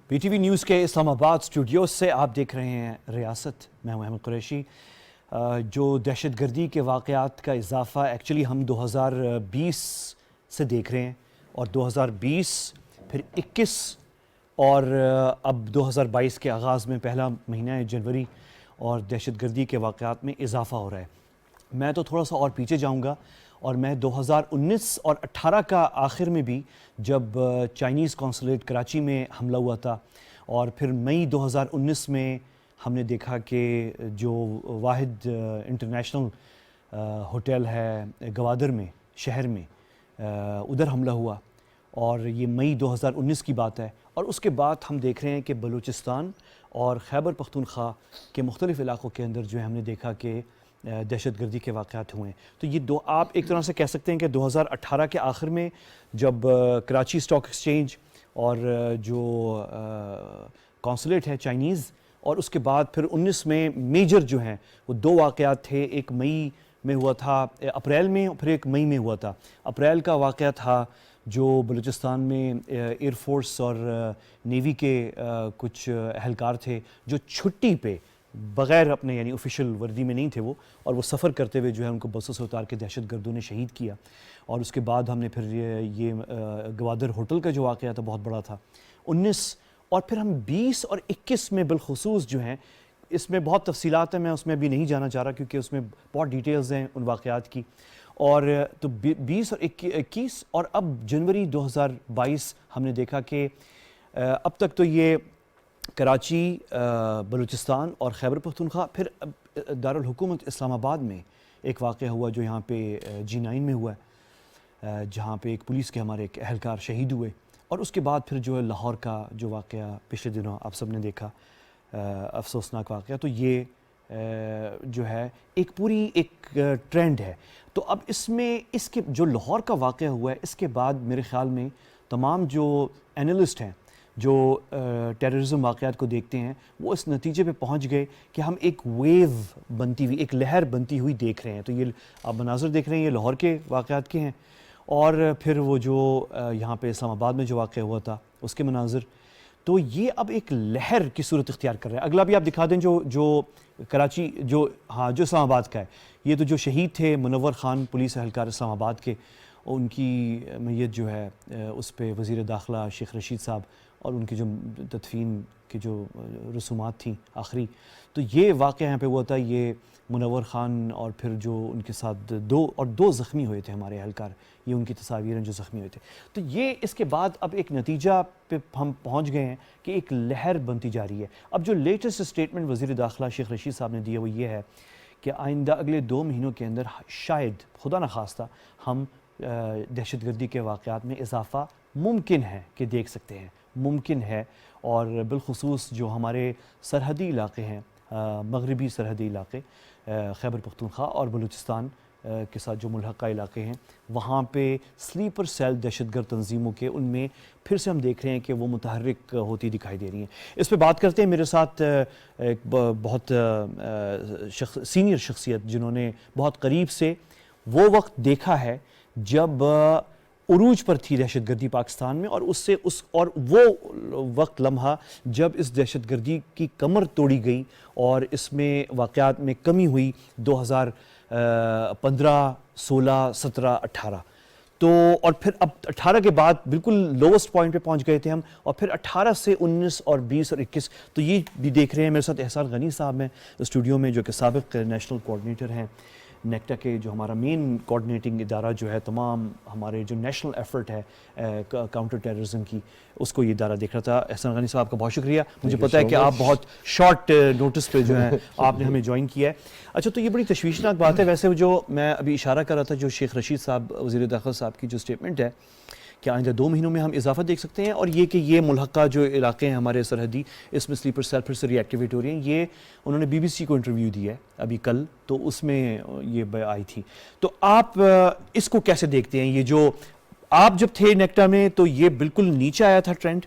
PTV news کے اسلام آباد studio سے آپ دیکھ رہے ہیں ریاست. میں ہوں احمد قریشی. جو دہشت گردی کے واقعات کا اضافہ ایکچولی ہم 2020 سے دیکھ رہے ہیں اور 2020 پھر 21 اور اب 2022 کے آغاز میں پہلا مہینہ ہے جنوری اور دہشت گردی کے واقعات میں اضافہ ہو رہا ہے. میں تو تھوڑا سا اور پیچھے جاؤں گا اور میں 2019 اور 18 کا آخر میں بھی جب چائنیز قونصلیٹ کراچی میں حملہ ہوا تھا اور پھر مئی 2019 میں ہم نے دیکھا کہ جو واحد انٹرنیشنل ہوٹل ہے گوادر میں شہر میں ادھر حملہ ہوا اور یہ مئی 2019 کی بات ہے. اور اس کے بعد ہم دیکھ رہے ہیں کہ بلوچستان اور خیبر پختونخوا کے مختلف علاقوں کے اندر جو ہے ہم نے دیکھا کہ دہشت گردی کے واقعات ہوئے ہیں. تو یہ آپ ایک طرح سے کہہ سکتے ہیں کہ 2018 کے آخر میں جب کراچی اسٹاک ایکسچینج اور جو قونصلیٹ ہے چائنیز اور اس کے بعد پھر 19 میں میجر جو ہیں وہ دو واقعات تھے. ایک مئی میں ہوا تھا, اپریل میں, پھر ایک مئی میں ہوا تھا. اپریل کا واقعہ تھا جو بلوچستان میں ایئر فورس اور نیوی کے کچھ اہلکار تھے جو چھٹی پہ بغیر اپنے یعنی آفیشیل وردی میں نہیں تھے وہ, اور وہ سفر کرتے ہوئے جو ہے ان کو بسوں سے اتار کے دہشت گردوں نے شہید کیا. اور اس کے بعد ہم نے پھر یہ گوادر ہوٹل کا جو واقعہ تھا بہت بڑا تھا 19, اور پھر ہم 20 اور 21 میں بالخصوص جو ہیں اس میں بہت تفصیلات ہیں, میں اس میں ابھی نہیں جانا چاہ رہا کیونکہ اس میں بہت ڈیٹیلز ہیں ان واقعات کی. اور تو 20 اور 21 اور اب جنوری 2022 ہم نے دیکھا کہ اب تک تو یہ کراچی, بلوچستان اور خیبر پختونخوا, پھر دارالحکومت اسلام آباد میں ایک واقعہ ہوا جو یہاں پہ G9 میں ہوا ہے جہاں پہ ایک پولیس کے ہمارے ایک اہلکار شہید ہوئے. اور اس کے بعد پھر جو ہے لاہور کا جو واقعہ پچھلے دنوں آپ سب نے دیکھا افسوسناک واقعہ. تو یہ جو ہے ایک پوری ایک ٹرینڈ ہے. تو اب اس میں اس کے جو لاہور کا واقعہ ہوا ہے اس کے بعد میرے خیال میں تمام جو انالسٹ ہیں جو ٹیررزم واقعات کو دیکھتے ہیں وہ اس نتیجے پہ پہنچ گئے کہ ہم ایک ویو بنتی ہوئی, ایک لہر بنتی ہوئی دیکھ رہے ہیں. تو یہ آپ مناظر دیکھ رہے ہیں یہ لاہور کے واقعات کے ہیں اور پھر وہ جو یہاں پہ اسلام آباد میں جو واقعہ ہوا تھا اس کے مناظر. تو یہ اب ایک لہر کی صورت اختیار کر رہا ہے. اگلا بھی آپ دکھا دیں جو کراچی جو اسلام آباد کا ہے. یہ تو جو شہید تھے منور خان پولیس اہلکار اسلام آباد کے, ان کی میت جو ہے اس پہ وزیر داخلہ شیخ رشید صاحب اور ان کی جو تدفین کی جو رسومات تھیں آخری, تو یہ واقعہ یہاں پہ ہوا تھا. یہ منور خان اور پھر جو ان کے ساتھ دو زخمی ہوئے تھے ہمارے اہلکار, یہ ان کی تصاویر ہیں جو زخمی ہوئے تھے. تو یہ اس کے بعد اب ایک نتیجہ پہ ہم پہنچ گئے ہیں کہ ایک لہر بنتی جا رہی ہے. اب جو لیٹسٹ اسٹیٹمنٹ وزیر داخلہ شیخ رشید صاحب نے دی ہے وہ یہ ہے کہ آئندہ اگلے 2 مہینوں کے اندر شاید خدا نخواستہ ہم دہشت گردی کے واقعات میں اضافہ ممکن ہے کہ دیکھ سکتے ہیں, ممکن ہے. اور بالخصوص جو ہمارے سرحدی علاقے ہیں, مغربی سرحدی علاقے خیبر پختونخوا اور بلوچستان کے ساتھ جو ملحقہ علاقے ہیں وہاں پہ سلیپر سیل دہشت گرد تنظیموں کے ان میں پھر سے ہم دیکھ رہے ہیں کہ وہ متحرک ہوتی دکھائی دے رہی ہیں. اس پہ بات کرتے ہیں میرے ساتھ ایک بہت سینئر شخصیت جنہوں نے بہت قریب سے وہ وقت دیکھا ہے جب عروج پر تھی دہشت گردی پاکستان میں, اور وہ وقت لمحہ جب اس دہشت گردی کی کمر توڑی گئی اور اس میں واقعات میں کمی ہوئی 2015, 16, 17, 18. تو اور پھر اب 18 کے بعد بالکل لوسٹ پوائنٹ پہ پہنچ گئے تھے ہم, اور پھر 18 سے 19 اور 20 اور 21. تو یہ بھی دیکھ رہے ہیں. میرے ساتھ احسان غنی صاحب ہیں اسٹوڈیو میں جو کہ سابق نیشنل کوآرڈینیٹر ہیں نیکٹا کے, جو ہمارا مین کوآرڈینیٹنگ ادارہ جو ہے تمام ہمارے جو نیشنل ایفرٹ ہے کاؤنٹر ٹیررزم کی, اس کو یہ ادارہ دیکھ رہا تھا. احسان غنی صاحب آپ کا بہت شکریہ. مجھے پتہ ہے کہ آپ بہت شارٹ نوٹس پہ جو ہے آپ نے ہمیں جوائن کیا ہے. اچھا, تو یہ بڑی تشویشناک بات ہے. ویسے جو میں ابھی اشارہ کر رہا تھا جو شیخ رشید صاحب وزیر داخلہ صاحب کی جو اسٹیٹمنٹ ہے کہ آئندہ 2 مہینوں میں ہم اضافہ دیکھ سکتے ہیں, اور یہ کہ یہ ملحقہ جو علاقے ہیں ہمارے سرحدی اس میں سلیپر سیل پھر سے ری ایکٹیویٹ ہو رہی ہیں. یہ انہوں نے BBC کو انٹرویو دی ہے ابھی کل, تو اس میں یہ آئی تھی. تو آپ اس کو کیسے دیکھتے ہیں؟ یہ جو آپ جب تھے نیکٹا میں تو یہ بالکل نیچے آیا تھا ٹرینڈ,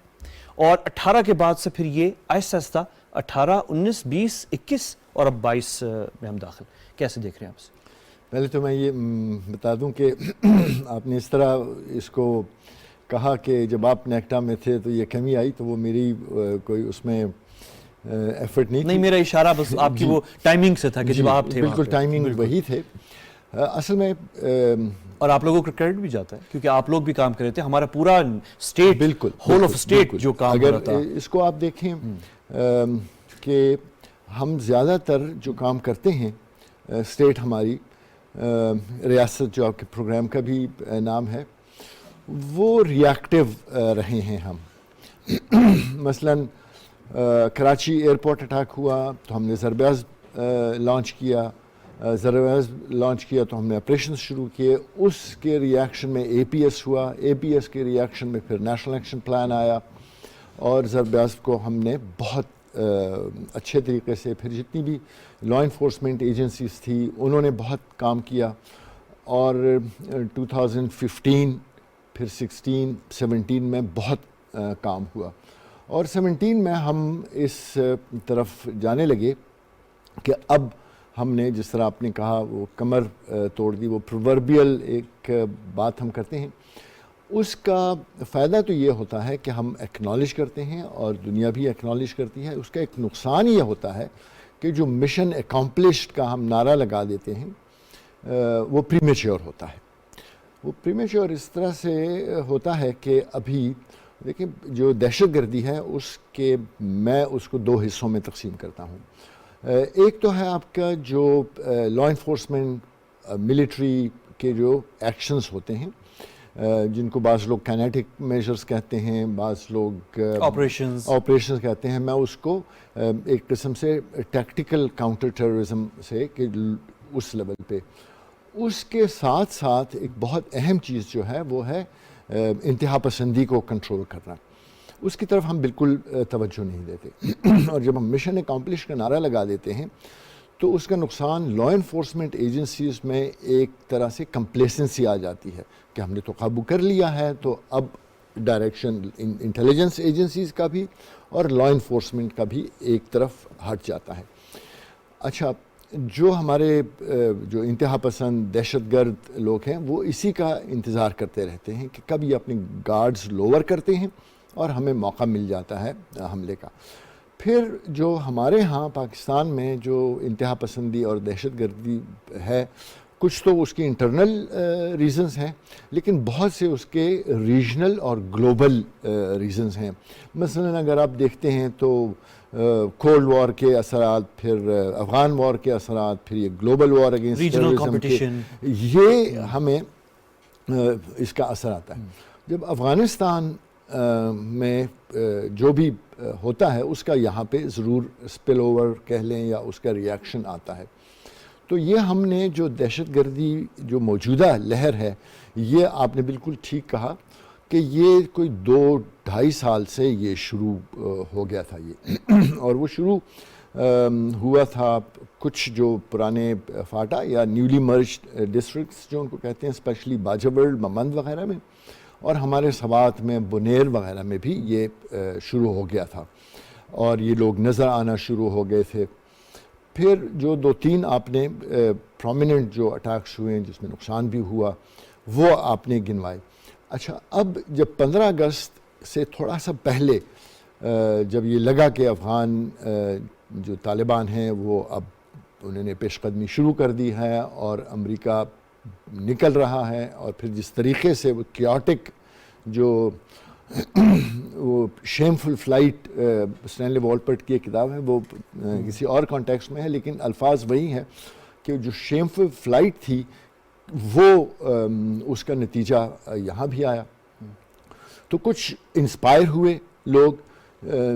اور 18 کے بعد سے پھر یہ آہستہ آہستہ 18, 19, 20, 21 اور اب 22 میں ہم داخل. کیسے دیکھ رہے ہیں آپ سے؟ پہلے تو میں یہ بتا دوں کہ آپ نے اس طرح اس کو کہا کہ جب آپ نیکٹا میں تھے تو یہ کمی آئی، تو وہ میری کوئی اس میں ایفرٹ نہیں نہیں، میرا اشارہ بس آپ کی وہ ٹائمنگ سے تھا کہ جب آپ تھے بالکل ٹائمنگ وہی تھے اصل میں. اور آپ لوگوں کو کریڈٹ بھی جاتا ہے کیونکہ آپ لوگ بھی کام کر رہے تھے، ہمارا پورا اسٹیٹ، بالکل ہول آف اسٹیٹ جو کام کر رہا تھا. اگر اس کو آپ دیکھیں کہ ہم زیادہ تر جو کام کرتے ہیں اسٹیٹ ہماری ریاست جو آپ کے پروگرام کا بھی نام ہے، وہ ریاکٹیو رہے ہیں ہم. مثلاً کراچی ایئرپورٹ اٹیک ہوا تو ہم نے زربیاز لانچ کیا، زربیاز لانچ کیا تو ہم نے آپریشنز شروع کیے. اس کے ریاکشن میں اے پی ایس ہوا، اے پی ایس کے ریاکشن میں پھر نیشنل ایکشن پلان آیا، اور زربیاز کو ہم نے بہت اچھے طریقے سے، پھر جتنی بھی لا انفورسمنٹ ایجنسیز تھی انہوں نے بہت کام کیا. اور 2015 پھر 16 17 میں بہت کام ہوا. اور 17 میں ہم اس طرف جانے لگے کہ اب ہم نے، جس طرح آپ نے کہا وہ کمر توڑ دی، وہ پرووربیل ایک بات ہم کرتے ہیں، اس کا فائدہ تو یہ ہوتا ہے کہ ہم ایکنالج کرتے ہیں اور دنیا بھی ایکنالج کرتی ہے. اس کا ایک نقصان یہ ہوتا ہے کہ جو مشن اکمپلشڈ کا ہم نعرہ لگا دیتے ہیں وہ پریمیچیور ہوتا ہے. وہ پریمیچیور اس طرح سے ہوتا ہے کہ ابھی دیکھیں جو دہشت گردی ہے میں اس کو 2 حصوں میں تقسیم کرتا ہوں. ایک تو ہے آپ کا جو لا انفورسمنٹ ملٹری کے جو ایکشنز ہوتے ہیں، جن کو بعض لوگ کائنیٹک میجرز کہتے ہیں، بعض لوگ آپریشنز کہتے ہیں. میں اس کو ایک قسم سے ٹیکٹیکل کاؤنٹر ٹیررزم سے کہ اس لیول پہ. اس کے ساتھ ساتھ ایک بہت اہم چیز جو ہے وہ ہے انتہا پسندی کو کنٹرول کرنا. اس کی طرف ہم بالکل توجہ نہیں دیتے. اور جب ہم مشن اکمپلش کا نعرہ لگا دیتے ہیں تو اس کا نقصان لا انفورسمنٹ ایجنسیز میں ایک طرح سے کمپلیسنسی آ جاتی ہے کہ ہم نے تو قابو کر لیا ہے، تو اب ڈائریکشن انٹیلیجنس ایجنسیز کا بھی اور لا انفورسمنٹ کا بھی ایک طرف ہٹ جاتا ہے. اچھا، جو ہمارے جو انتہا پسند دہشت گرد لوگ ہیں وہ اسی کا انتظار کرتے رہتے ہیں کہ کب یہ اپنے گارڈز لوور کرتے ہیں اور ہمیں موقع مل جاتا ہے حملے کا. پھر جو ہمارے ہاں پاکستان میں جو انتہا پسندی اور دہشت گردی ہے، کچھ تو اس کی انٹرنل ریزنز ہیں، لیکن بہت سے اس کے ریجنل اور گلوبل ریزنز ہیں. مثلا اگر آپ دیکھتے ہیں تو کولڈ وار کے اثرات، پھر افغان وار کے اثرات، پھر یہ گلوبل وار اگینسٹ ٹیررزم کے، یہ ہمیں اس کا اثر آتا ہے. جب افغانستان میں جو بھی ہوتا ہے اس کا یہاں پہ ضرور اسپل اوور کہہ لیں یا اس کا ریاکشن آتا ہے. تو یہ ہم نے جو دہشت گردی جو موجودہ لہر ہے، یہ آپ نے بالکل ٹھیک کہا کہ یہ کوئی 2-2.5 سال سے یہ شروع ہو گیا تھا یہ. اور وہ شروع ہوا تھا کچھ جو پرانے فاٹا یا نیولی مرجڈ ڈسٹرکٹس جو ان کو کہتے ہیں، اسپیشلی باجوڑ، ممند وغیرہ میں، اور ہمارے سوات میں، بنیر وغیرہ میں بھی یہ شروع ہو گیا تھا اور یہ لوگ نظر آنا شروع ہو گئے تھے. پھر جو 2-3 آپ نے پرومیننٹ جو اٹیکس ہوئے جس میں نقصان بھی ہوا وہ آپ نے گنوائے. اچھا، اب جب 15 اگست سے تھوڑا سا پہلے جب یہ لگا کہ افغان جو طالبان ہیں وہ اب انہوں نے پیش قدمی شروع کر دی ہے اور امریکہ نکل رہا ہے، اور پھر جس طریقے سے وہ کیوٹک جو وہ شیمفل فلائٹ، اسٹینلی والپرٹ کی ایک کتاب ہے، وہ کسی اور کانٹیکسٹ میں ہے لیکن الفاظ وہی ہیں کہ جو شیمفل فلائٹ تھی وہ اس کا نتیجہ یہاں بھی آیا. تو کچھ انسپائر ہوئے لوگ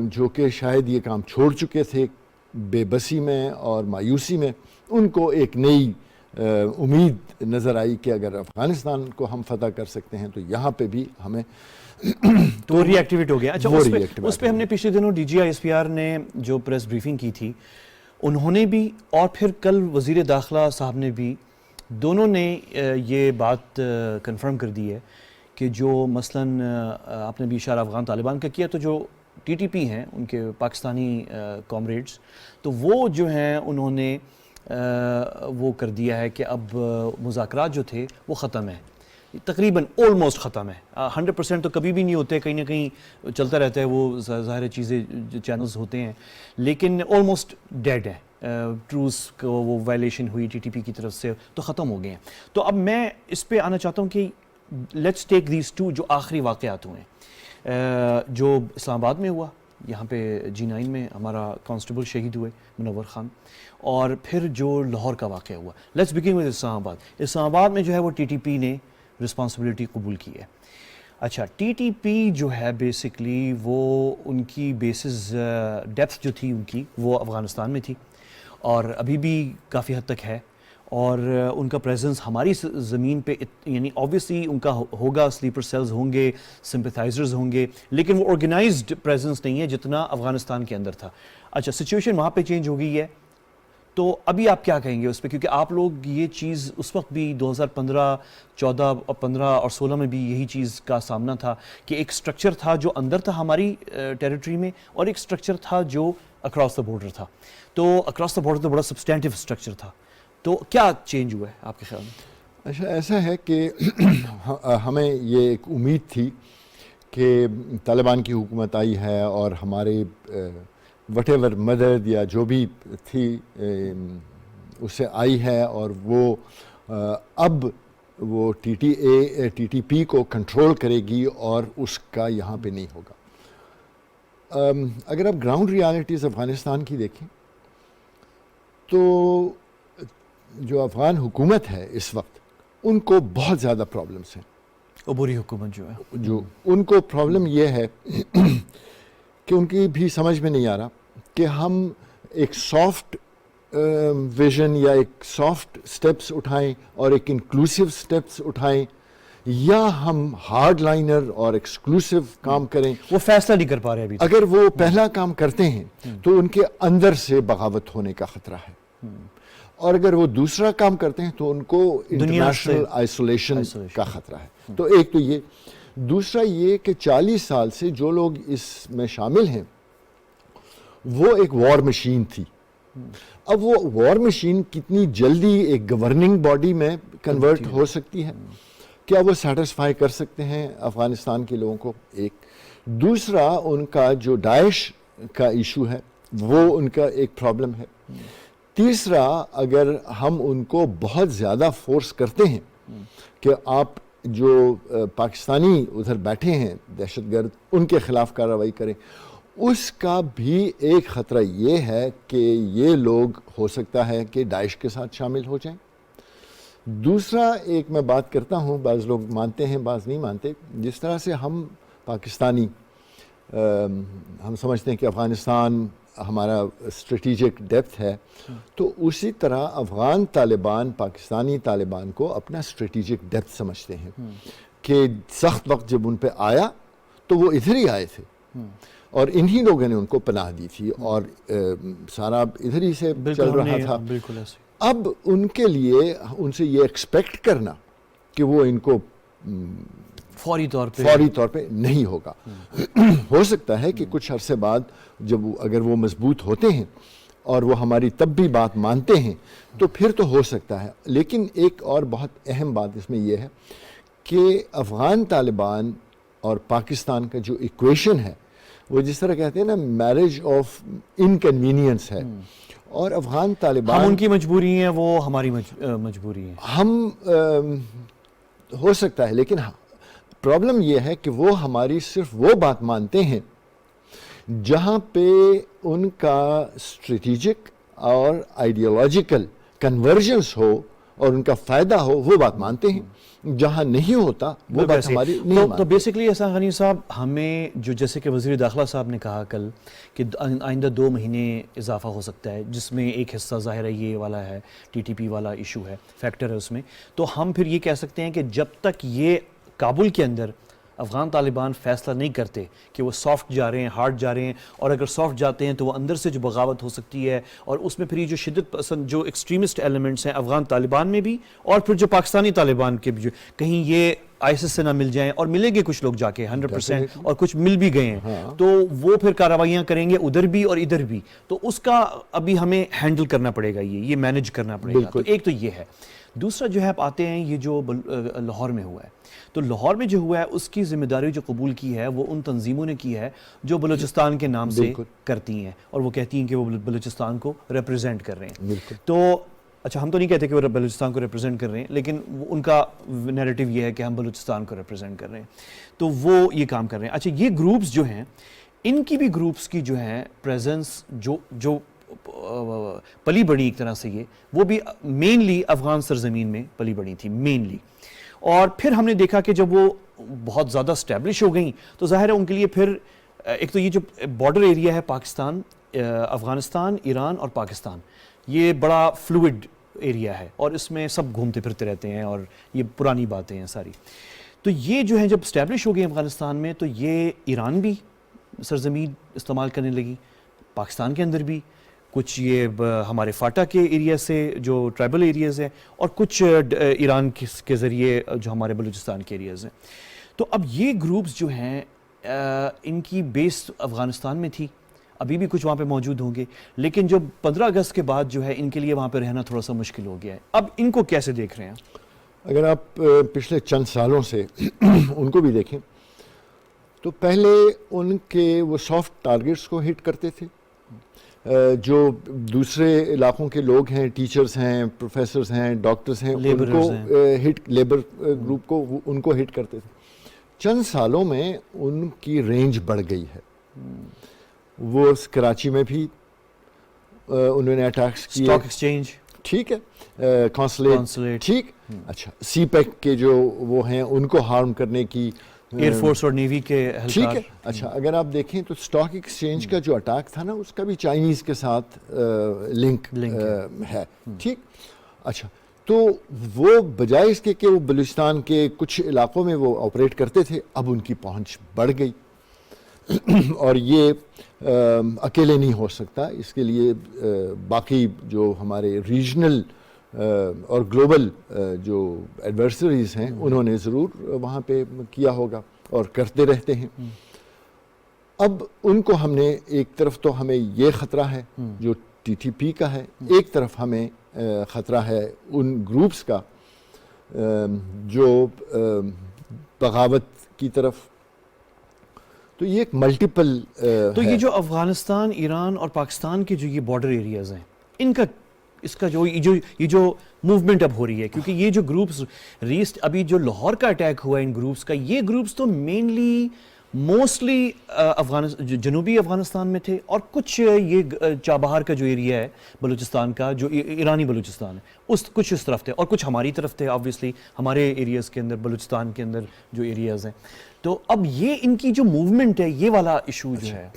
جو کہ شاید یہ کام چھوڑ چکے تھے بے بسی میں اور مایوسی میں، ان کو ایک نئی امید نظر آئی کہ اگر افغانستان کو ہم فتح کر سکتے ہیں تو یہاں پہ بھی ہمیں تو ری ایکٹیویٹ ہو گیا. اچھا، اس پہ ہم نے پچھلے دنوں D G I S P R نے جو پریس بریفنگ کی تھی، انہوں نے بھی اور پھر کل وزیر داخلہ صاحب نے بھی، دونوں نے یہ بات کنفرم کر دی ہے کہ جو مثلاً آپ نے بھی اشارہ افغان طالبان کا کیا، تو جو ٹی ٹی پی ہیں ان کے پاکستانی کامریڈز، تو وہ جو ہیں انہوں نے وہ کر دیا ہے کہ اب مذاکرات جو تھے وہ ختم ہیں. تقریباً آلموسٹ ختم ہے. 100% تو کبھی بھی نہیں ہوتے, کہیں نہ کہیں چلتا رہتا ہے, وہ ظاہر چیزیں چینلز ہوتے ہیں, لیکن آلموسٹ ڈیڈ ہے. ٹروس کو وہ وائلیشن ہوئی TTP کی طرف سے تو ختم ہو گئے ہیں. تو اب میں اس پہ آنا چاہتا ہوں کہ لیٹس ٹیک دیز ٹو جو آخری واقعات ہوئے ہیں, جو اسلام آباد میں ہوا, یہاں پہ G9 میں ہمارا کانسٹیبل شہید ہوئے منور خان, اور پھر جو لاہور کا واقعہ ہوا. لیٹس بگن ود اسلام آباد. اسلام آباد میں جو ہے وہ TTP نے رسپانسبلٹی قبول کی ہے. اچھا, TTP جو ہے بیسکلی وہ ان کی بیسز ڈیپتھ جو تھی ان کی وہ افغانستان میں تھی, اور ابھی بھی کافی حد تک ہے, اور ان کا پریزنس ہماری زمین پہ یعنی آبویسلی ان کا ہوگا, سلیپر سیلز ہوں گے, سمپیتھائزرز ہوں گے, لیکن وہ آرگنائزڈ پریزنس نہیں ہے جتنا افغانستان کے اندر تھا. اچھا, سچویشن وہاں پہ چینج ہو گئی ہے, تو ابھی آپ کیا کہیں گے اس پہ, کیونکہ آپ لوگ یہ چیز اس وقت بھی 2015, 14 اور 15 اور 16 میں بھی یہی چیز کا سامنا تھا کہ ایک سٹرکچر تھا جو اندر تھا ہماری ٹیریٹری میں, اور ایک سٹرکچر تھا جو اکراس دا بارڈر تھا. تو اکراس دا بارڈر تو بڑا سبسٹینٹیو سٹرکچر تھا, تو کیا چینج ہوا ہے آپ کے خیال میں؟ اچھا, ایسا ہے کہ ہمیں یہ ایک امید تھی کہ طالبان کی حکومت آئی ہے اور ہمارے وٹ ایور مدد یا جو بھی تھی اس سے آئی ہے, اور وہ اب وہ TTP کو کنٹرول کرے گی اور اس کا یہاں پہ نہیں ہوگا. اگر آپ گراؤنڈ ریالٹیز افغانستان کی دیکھیں تو جو افغان حکومت ہے اس وقت ان کو بہت زیادہ پرابلمس ہیں. عبوری حکومت جو ہے, جو ان کو پرابلم یہ ہے کہ ان کی بھی سمجھ میں نہیں آ رہا کہ ہم ایک سافٹ ویژن یا ایک سافٹ سٹیپس اٹھائیں اور ایک انکلوسیو سٹیپس اٹھائیں, یا ہم ہارڈ لائنر اور ایکسکلوسیو کام کریں. وہ فیصلہ نہیں کر پا رہے ابھی. اگر وہ پہلا کام کرتے ہیں تو ان کے اندر سے بغاوت ہونے کا خطرہ ہے, اور اگر وہ دوسرا کام کرتے ہیں تو ان کو انٹرنیشنل آئسولیشن کا خطرہ ہے. تو ایک تو یہ, دوسرا یہ کہ 40 سال سے جو لوگ اس میں شامل ہیں وہ ایک وار مشین تھی. اب وہ وار مشین کتنی جلدی ایک گورننگ باڈی میں کنورٹ ہو سکتی ہے, کیا وہ سیٹسفائی کر سکتے ہیں افغانستان کے لوگوں کو؟ ایک. دوسرا, ان کا جو داعش کا ایشو ہے وہ ان کا ایک پرابلم ہے. تیسرا, اگر ہم ان کو بہت زیادہ فورس کرتے ہیں کہ آپ جو پاکستانی ادھر بیٹھے ہیں دہشت گرد ان کے خلاف کارروائی کریں, اس کا بھی ایک خطرہ یہ ہے کہ یہ لوگ ہو سکتا ہے کہ داعش کے ساتھ شامل ہو جائیں. دوسرا ایک میں بات کرتا ہوں, بعض لوگ مانتے ہیں بعض نہیں مانتے, جس طرح سے ہم پاکستانی ہم سمجھتے ہیں کہ افغانستان ہمارا اسٹریٹجک ڈیپتھ ہے, تو اسی طرح افغان طالبان پاکستانی طالبان کو اپنا اسٹریٹجک ڈیپتھ سمجھتے ہیں کہ سخت وقت جب ان پہ آیا تو وہ ادھر ہی آئے تھے اور انہی لوگوں نے ان کو پناہ دی تھی اور سارا ادھر ہی سے چل رہا تھا. اب ان کے لیے ان سے یہ ایکسپیکٹ کرنا کہ وہ ان کو فوری طور پہ نہیں ہوگا. ہو سکتا ہے کہ کچھ عرصے بعد جب اگر وہ مضبوط ہوتے ہیں اور وہ ہماری تب بھی بات مانتے ہیں تو پھر تو ہو سکتا ہے. لیکن ایک اور بہت اہم بات اس میں یہ ہے کہ افغان طالبان اور پاکستان کا جو ایکویشن ہے وہ جس طرح کہتے ہیں نا میرج آف انکنوینئنس ہے, اور افغان طالبان ہم ان کی مجبوری ہیں, وہ ہماری مجبوری ہے. ہم ہو سکتا ہے, لیکن پرابلم یہ ہے کہ وہ ہماری صرف وہ بات مانتے ہیں جہاں پہ ان کا اسٹریٹجک اور آئیڈیالوجیکل کنورجنس ہو اور ان کا فائدہ ہو, وہ بات مانتے ہیں. جہاں نہیں ہوتا وہ بات ہماری نہیں مانتے. تو بیسکلی احسان غنی صاحب, ہمیں جو جیسے کہ وزیر داخلہ صاحب نے کہا کل کہ آئندہ 2 مہینے اضافہ ہو سکتا ہے, جس میں ایک حصہ ظاہر ہے یہ والا ہے TTP والا ایشو ہے, فیکٹر ہے اس میں, تو ہم پھر یہ کہہ سکتے ہیں کہ جب تک یہ کابل کے اندر افغان طالبان فیصلہ نہیں کرتے کہ وہ سافٹ جا رہے ہیں, ہارڈ جا رہے ہیں, اور اگر سافٹ جاتے ہیں تو وہ اندر سے جو بغاوت ہو سکتی ہے, اور اس میں پھر یہ جو شدت پسند جو ایکسٹریمسٹ ایلیمنٹس ہیں افغان طالبان میں بھی اور پھر جو پاکستانی طالبان کے بھی جو کہیں یہ ISIS سے نہ مل جائیں, اور ملیں گے کچھ لوگ جا کے 100%, اور کچھ مل بھی گئے ہیں, تو وہ پھر کارروائیاں کریں گے ادھر بھی اور ادھر بھی, تو اس کا ابھی ہمیں ہینڈل کرنا پڑے گا, یہ مینیج کرنا پڑے گا. تو ایک تو یہ ہے. دوسرا جو ہے آپ آتے ہیں یہ جو لاہور میں ہوا ہے, تو لاہور میں جو ہوا ہے اس کی ذمہ داری جو قبول کی ہے وہ ان تنظیموں نے کی ہے جو بلوچستان کے نام سے کرتی ہیں, اور وہ کہتی ہیں کہ وہ بلوچستان کو ریپرزینٹ کر رہے ہیں. تو اچھا, ہم تو نہیں کہتے کہ وہ بلوچستان کو ریپرزینٹ کر رہے ہیں, لیکن ان کا نیریٹو یہ ہے کہ ہم بلوچستان کو ریپرزینٹ کر رہے ہیں, تو وہ یہ کام کر رہے ہیں. اچھا, یہ گروپس جو ہیں ان کی بھی گروپس کی جو ہے پریزنس جو پلی بڑی ایک طرح سے, یہ وہ بھی مینلی افغان سرزمین میں پلی بڑی تھی مینلی. اور پھر ہم نے دیکھا کہ جب وہ بہت زیادہ اسٹیبلش ہو گئیں تو ظاہر ہے ان کے لیے پھر ایک تو یہ جو بارڈر ایریا ہے پاکستان, افغانستان, ایران اور پاکستان, یہ بڑا فلوئڈ ایریا ہے اور اس میں سب گھومتے پھرتے رہتے ہیں, اور یہ پرانی باتیں ہیں ساری. تو یہ جو ہیں جب اسٹیبلش ہو گئی افغانستان میں, تو یہ ایران بھی سرزمین استعمال کرنے لگی, پاکستان کے اندر بھی کچھ یہ ہمارے فاٹا کے ایریا سے جو ٹرائبل ایریاز ہیں, اور کچھ ایران کے ذریعے جو ہمارے بلوچستان کے ایریاز ہیں. تو اب یہ گروپس جو ہیں ان کی بیس افغانستان میں تھی, ابھی بھی کچھ وہاں پہ موجود ہوں گے, لیکن جو 15 اگست کے بعد جو ہے ان کے لیے وہاں پہ رہنا تھوڑا سا مشکل ہو گیا ہے. اب ان کو کیسے دیکھ رہے ہیں؟ اگر آپ پچھلے چند سالوں سے ان کو بھی دیکھیں تو پہلے ان کے وہ سافٹ ٹارگٹس کو ہٹ کرتے تھے, جو دوسرے علاقوں کے لوگ ہیں, ٹیچرز ہیں, پروفیسرز ہیں, ڈاکٹرز ہیں, ان کو ہٹ, لیبر گروپ کو ان کو ہٹ کرتے تھے. چند سالوں میں ان کی رینج بڑھ گئی ہے. وہ کراچی میں بھی انہوں نے اٹیکس کیے, اسٹاک ایکسچینج, ٹھیک ہے, کانسلیٹ, ٹھیک, اچھا, سی پیک کے جو وہ ہیں ان کو ہارم کرنے کی, ایئر فورس اور نیوی کے اہلکار, ٹھیک ہے. اچھا, اگر آپ دیکھیں تو اسٹاک ایکسچینج کا جو اٹیک تھا نا, اس کا بھی چائنیز کے ساتھ لنک ہے, ٹھیک. اچھا, تو وہ بجائے اس کے کہ وہ بلوچستان کے کچھ علاقوں میں وہ آپریٹ کرتے تھے, اب ان کی پہنچ بڑھ گئی, اور یہ اکیلے نہیں ہو سکتا, اس کے لیے باقی جو ہمارے ریجنل اور گلوبل جو ایڈورسریز ہیں انہوں نے ضرور وہاں پہ کیا ہوگا اور کرتے رہتے ہیں. اب ان کو ہم نے ایک طرف تو ہمیں یہ خطرہ ہے جو TTP کا ہے, ایک طرف ہمیں خطرہ ہے ان گروپس کا جو بغاوت کی طرف. تو یہ ایک ملٹیپل تو یہ جو افغانستان, ایران اور پاکستان کے جو یہ بارڈر ایریاز ہیں, ان کا اس کا یہ جو موومنٹ اب ہو رہی ہے, کیونکہ یہ جو گروپس ابھی جو لاہور کا اٹیک ہوا ہے ان گروپس کا, یہ گروپس تو مینلی موسٹلی جنوبی افغانستان میں تھے, اور کچھ یہ چابہار کا جو ایریا ہے بلوچستان کا, جو ایرانی بلوچستان ہے, کچھ اس طرف تھے, اور کچھ ہماری طرف تھے آبویسلی, ہمارے ایریاز کے اندر, بلوچستان کے اندر جو ایریاز ہیں. تو اب یہ ان کی جو موومنٹ ہے, یہ والا ایشو جو ہے,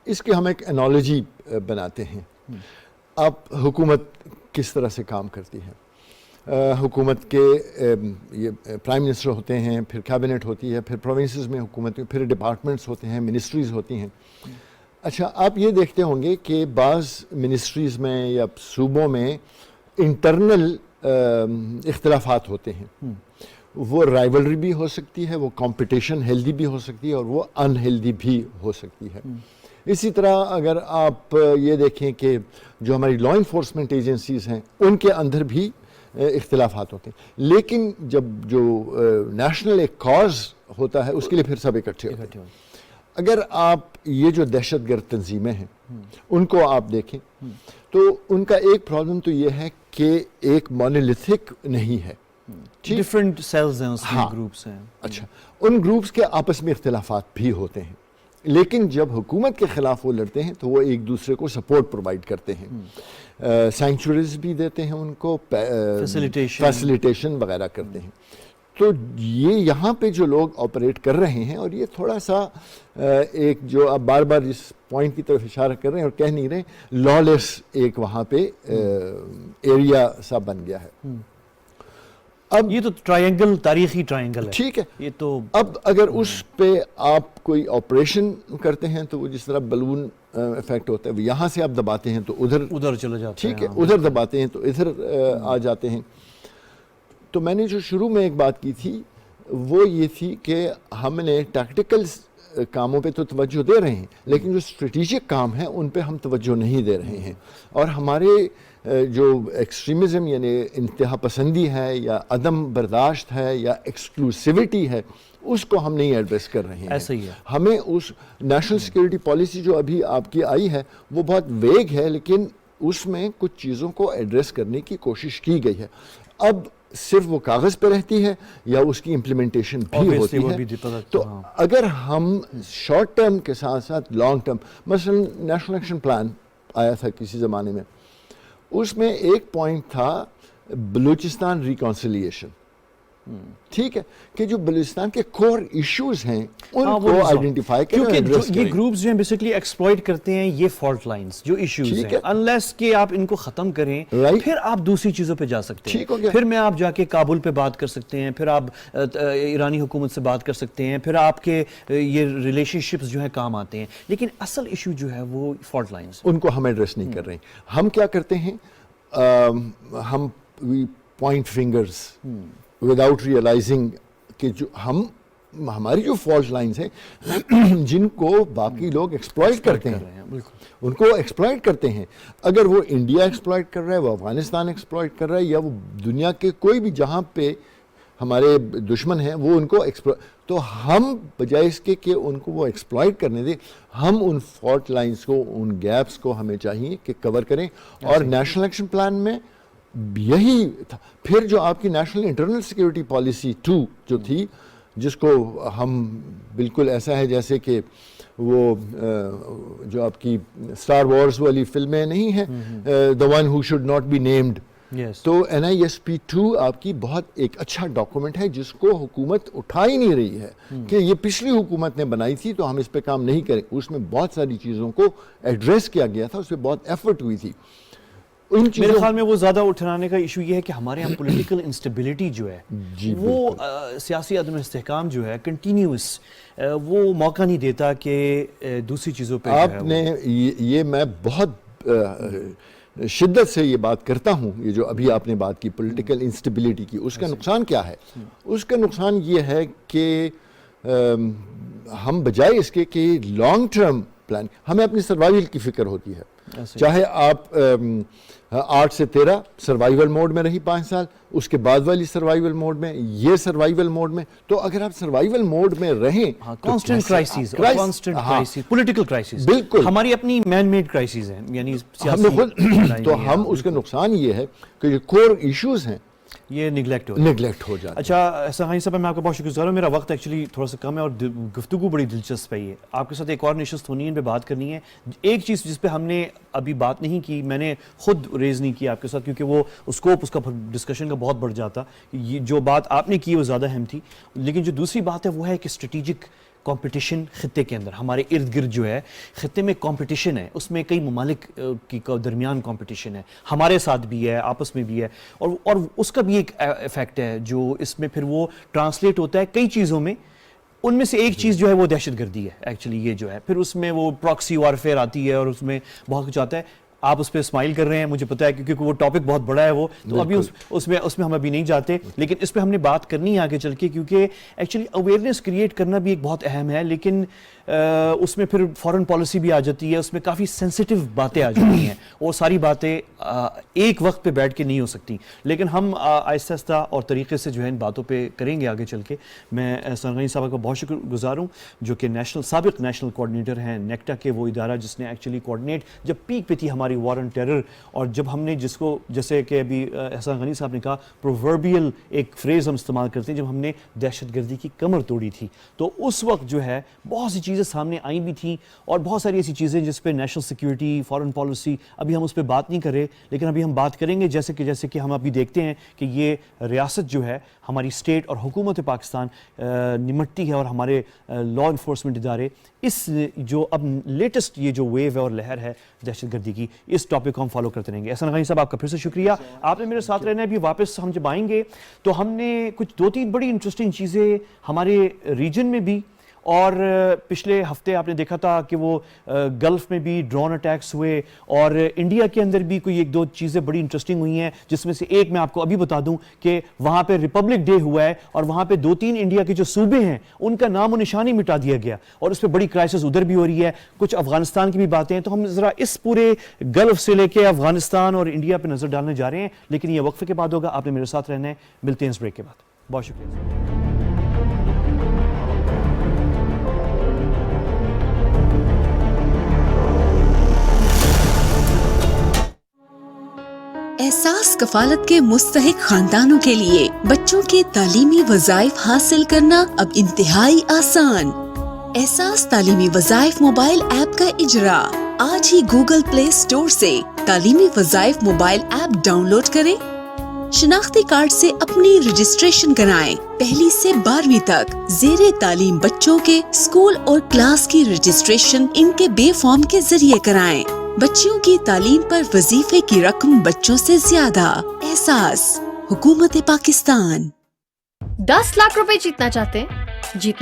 اس کی ہم ایک انالوجی بناتے ہیں. اب حکومت کس طرح سے کام کرتی ہے. حکومت کے یہ پرائم منسٹر ہوتے ہیں, پھر کیبنٹ ہوتی ہے, پھر پروونسز میں حکومت, پھر ڈپارٹمنٹس ہوتے ہیں, منسٹریز ہوتی ہیں. اچھا, آپ یہ دیکھتے ہوں گے کہ بعض منسٹریز میں یا صوبوں میں انٹرنل اختلافات ہوتے ہیں. وہ رائیولری بھی ہو سکتی ہے, وہ کمپٹیشن ہیلدی بھی ہو سکتی ہے, اور وہ انہیلدی بھی ہو سکتی ہے. اسی طرح اگر آپ یہ دیکھیں کہ جو ہماری لا انفورسمنٹ ایجنسیز ہیں ان کے اندر بھی اختلافات ہوتے ہیں, لیکن جب جو نیشنل ایک کاز ہوتا ہے اس کے لیے پھر سب اکٹھے ہوتے ہیں. اگر آپ یہ جو دہشت گرد تنظیمیں ہیں ان کو آپ دیکھیں تو ان کا ایک پرابلم تو یہ ہے کہ ایک مونولیتھک نہیں ہے, ڈیفرنٹ سیلز ہیں اس میں, گروپس ہیں. اچھا, ان گروپس کے آپس میں اختلافات بھی ہوتے ہیں, لیکن جب حکومت کے خلاف وہ لڑتے ہیں تو وہ ایک دوسرے کو سپورٹ پرووائڈ کرتے ہیں, سینکچوریز بھی دیتے ہیں ان کو, فیسیلیٹیشن وغیرہ کرتے ہیں. تو یہ یہاں پہ جو لوگ آپریٹ کر رہے ہیں, اور یہ تھوڑا سا ایک جو آپ بار بار جس پوائنٹ کی طرف اشارہ کر رہے ہیں اور کہہ نہیں رہے, لا لیس ایک وہاں پہ ایریا سا بن گیا ہے. اب یہ تو ٹرائنگل, تاریخی ٹرائنگل ہے, ٹھیک ہے. یہ تو اب اگر اس پہ آپ کوئی آپریشن کرتے ہیں تو وہ جس طرح بلون افیکٹ ہوتا ہے, یہاں سے آپ دباتے ہیں تو ادھر چلے جاتے ہیں, ٹھیک ہے, ادھر دباتے ہیں تو ادھر آ جاتے ہیں. تو میں نے جو شروع میں ایک بات کی تھی وہ یہ تھی کہ ہم نے ٹیکٹیکل کاموں پہ تو توجہ دے رہے ہیں لیکن جو اسٹریٹجک کام ہیں ان پہ ہم توجہ نہیں دے رہے ہیں، اور ہمارے جو ایکسٹریمزم یعنی انتہا پسندی ہے یا عدم برداشت ہے یا ایکسکلوسیوٹی ہے اس کو ہم نہیں ایڈریس کر رہے ہیں۔ ایسا ہی ہے، ہمیں اس نیشنل سیکیورٹی پالیسی جو ابھی آپ کی آئی ہے وہ بہت ویگ ہے لیکن اس میں کچھ چیزوں کو ایڈریس کرنے کی کوشش کی گئی ہے۔ اب صرف وہ کاغذ پہ رہتی ہے یا اس کی امپلیمنٹیشن بھی ہوتی ہے؟ تو اگر ہم شارٹ ٹرم کے ساتھ ساتھ لانگ ٹرم، مثلا نیشنل ایکشن پلان آیا تھا کسی زمانے میں، اس میں ایک پوائنٹ تھا بلوچستان ریکانسیلیشن، ٹھیک ہے، کہ جو بلوچستان کے کور ایشوز ہیں ان کو آئیڈینٹیفائی کریں، کیونکہ یہ گروپس جو ہیں بیسیکلی ایکسپلائٹ کرتے ہیں یہ فالٹ لائنز جو ایشوز ہیں، انلیس کہ آپ ان کو ختم کریں پھر آپ دوسری چیزوں پہ جا سکتے ہیں، پھر میں آپ جا کے کابل پہ بات کر سکتے ہیں، پھر آپ ایرانی حکومت سے بات کر سکتے ہیں، پھر آپ کے یہ ریلیشن شپس جو ہیں کام آتے ہیں، لیکن اصل ایشو جو ہے وہ فالٹ لائنز ان کو ہم ایڈریس نہیں کر رہے ہیں۔ ہم کیا کرتے ہیں، ہم پوائنٹ فنگرز وداؤٹ ریئلائزنگ کہ جو ہماری جو فالٹ لائنز ہیں جن کو باقی لوگ ایکسپلائٹ کرتے ہیں ان کو ایکسپلائٹ کرتے ہیں، اگر وہ انڈیا ایکسپلائٹ کر رہا ہے، وہ افغانستان ایکسپلائٹ کر رہا ہے، یا وہ دنیا کے کوئی بھی جہاں پہ ہمارے دشمن ہیں وہ ان کو تو ہم بجائے اس کے کہ ان کو وہ ایکسپلائٹ کرنے دیں، ہم ان فالٹ لائنز کو، ان گیپس کو ہمیں چاہیے کہ کور کریں، اور نیشنل ایکشن پلان میں یہی تھا۔ پھر جو آپ کی نیشنل انٹرنل سیکیورٹی پالیسی 2 جو تھی، جس کو ہم بالکل ایسا ہے جیسے کہ وہ جو آپ کی اسٹار وارز والی فلمیں نہیں ہیں، the one who should not be named, تو NISP2 آپ کی بہت ایک اچھا ڈاکومنٹ ہے جس کو حکومت اٹھا ہی نہیں رہی ہے کہ یہ پچھلی حکومت نے بنائی تھی تو ہم اس پہ کام نہیں کریں۔ اس میں بہت ساری چیزوں کو ایڈریس کیا گیا تھا، اس پہ بہت ایفرٹ ہوئی تھی۔ میرے خیال میں وہ زیادہ اٹھانے کا ایشو یہ ہے کہ ہمارے یہاں پولیٹیکل انسٹیبلٹی جو ہے وہ سیاسی عدم استحکام جو ہے کنٹینیوس، وہ موقع نہیں دیتا کہ دوسری چیزوں پہ آپ نے یہ میں بہت شدت سے یہ بات کرتا ہوں، یہ جو ابھی آپ نے بات کی پولیٹیکل انسٹیبلٹی کی، اس کا نقصان کیا ہے؟ اس کا نقصان یہ ہے کہ ہم بجائے اس کے کہ لانگ ٹرم پلان، ہمیں اپنی سروائیول کی فکر ہوتی ہے، چاہے آپ 8 سے 13 سروائیول موڈ میں رہی 5 سال، اس کے بعد والی سروائیول موڈ میں، یہ سروائیول موڈ میں، تو اگر آپ سروائیول موڈ میں رہیں کانسٹنٹ کرائسز، پولیٹیکل کرائسز، بالکل ہماری اپنی مین میڈ کرائسز ہیں، یعنی تو ہم اس کا نقصان یہ ہے کہ جو کور ایشوز ہیں یہ نگلیکٹ ہو جاتا ہے۔ اچھا احسان غنی صاحب، میں آپ کا بہت شکر گزار ہوں، میرا وقت ایکچولی تھوڑا سا کم ہے اور گفتگو بڑی دلچسپ ہے، یہ آپ کے ساتھ ایک اور نشست ہونی ہے، ان پہ بات کرنی ہے۔ ایک چیز جس پہ ہم نے ابھی بات نہیں کی، میں نے خود ریز نہیں کیا آپ کے ساتھ کیونکہ وہ اسکوپ اس کا ڈسکشن کا بہت بڑھ جاتا، یہ جو بات آپ نے کی وہ زیادہ اہم تھی، لیکن جو دوسری بات ہے وہ ہے کہ اسٹریٹجک کمپٹیشن خطے کے اندر، ہمارے ارد گرد جو ہے خطے میں کمپٹیشن ہے، اس میں کئی ممالک کی درمیان کمپٹیشن ہے، ہمارے ساتھ بھی ہے، آپس میں بھی ہے، اور اس کا بھی ایک ایفیکٹ ہے جو اس میں پھر وہ ٹرانسلیٹ ہوتا ہے کئی چیزوں میں۔ ان میں سے ایک چیز جو ہے وہ دہشت گردی ہے، ایکچولی یہ جو ہے پھر اس میں وہ پراکسی وارفیئر آتی ہے اور اس میں بہت کچھ آتا ہے۔ آپ اس پہ اسمائل کر رہے ہیں، مجھے پتا ہے کیونکہ وہ ٹاپک بہت بڑا ہے، وہ تو ابھی اس میں ہم ابھی نہیں جاتے، لیکن اس پہ ہم نے بات کرنی ہے آگے چل کے، کیونکہ ایکچولی اویئرنیس کریٹ کرنا بھی ایک بہت اہم ہے، لیکن اس میں پھر فارن پالیسی بھی آ جاتی ہے، اس میں کافی سینسٹیو باتیں آ جاتی ہیں، اور ساری باتیں ایک وقت پہ بیٹھ کے نہیں ہو سکتی، لیکن ہم آہستہ آہستہ اور طریقے سے جو ہے ان باتوں پہ کریں گے آگے چل کے۔ میں احسان غنی صاحب کا بہت شکر گزار ہوں جو کہ سابق نیشنل کوآرڈینیٹر ہیں نیکٹا کے، وہ ادارہ جس نے ایکچولی کوآرڈینیٹ جب پیک پہ تھی ہماری وار آن ٹیرر، اور جب ہم نے جس کو جیسے کہ ابھی احسان غنی صاحب نے کہا پرووربیل ایک فریز ہم استعمال کرتے ہیں، جب ہم نے دہشت گردی کی کمر توڑی تھی، تو اس وقت جو ہے بہت سی چیزیں سامنے آئی بھی تھیں، اور بہت ساری ایسی چیزیں جس پہ نیشنل سیکیورٹی، فارن پالیسی، ابھی ہم اس پہ بات نہیں کر رہے، لیکن ابھی ہم بات کریں گے، جیسے کہ ہم ابھی دیکھتے ہیں کہ یہ ریاست جو ہے ہماری اسٹیٹ اور حکومت پاکستان نمٹتی ہے، اور ہمارے لا انفورسمنٹ ادارے اس جو اب لیٹسٹ یہ جو ویو ہے اور لہر ہے دہشت گردی کی، اس ٹاپک کو ہم فالو کرتے رہیں گے۔ احسان غنی صاحب آپ کا پھر سے شکریہ، آپ نے میرے ساتھ رہنا ہے۔ ابھی واپس ہم جب آئیں گے تو ہم نے کچھ 2-3 بڑی انٹرسٹنگ چیزیں ہمارے ریجن میں بھی اور پچھلے ہفتے آپ نے دیکھا تھا کہ وہ گلف میں بھی ڈرون اٹیکس ہوئے اور انڈیا کے اندر بھی کوئی ایک دو چیزیں بڑی انٹرسٹنگ ہوئی ہیں، جس میں سے ایک میں آپ کو ابھی بتا دوں کہ وہاں پہ ریپبلک ڈے ہوا ہے اور وہاں پہ 2-3 انڈیا کے جو صوبے ہیں ان کا نام و نشانی مٹا دیا گیا اور اس پہ بڑی کرائسس ادھر بھی ہو رہی ہے، کچھ افغانستان کی بھی باتیں ہیں. تو ہم ذرا اس پورے گلف سے لے کے افغانستان اور انڈیا پہ نظر ڈالنے جا رہے ہیں، لیکن یہ وقفے کے بعد ہوگا. آپ نے میرے ساتھ رہنا ہے، ملتے ہیں اس بریک کے بعد. بہت شکریہ. احساس کفالت کے مستحق خاندانوں کے لیے بچوں کے تعلیمی وظائف حاصل کرنا اب انتہائی آسان. احساس تعلیمی وظائف موبائل ایپ کا اجرا. آج ہی گوگل پلے اسٹور سے تعلیمی وظائف موبائل ایپ ڈاؤن لوڈ کریں. شناختی کارڈ سے اپنی رجسٹریشن کرائیں. 1 سے 12ویں تک زیر تعلیم بچوں کے اسکول اور کلاس کی رجسٹریشن ان کے بے فارم کے ذریعے کرائیں. بچیوں کی تعلیم پر وظیفے کی رقم بچوں سے زیادہ. احساس، حکومت پاکستان. 10 لاکھ روپے جیتنا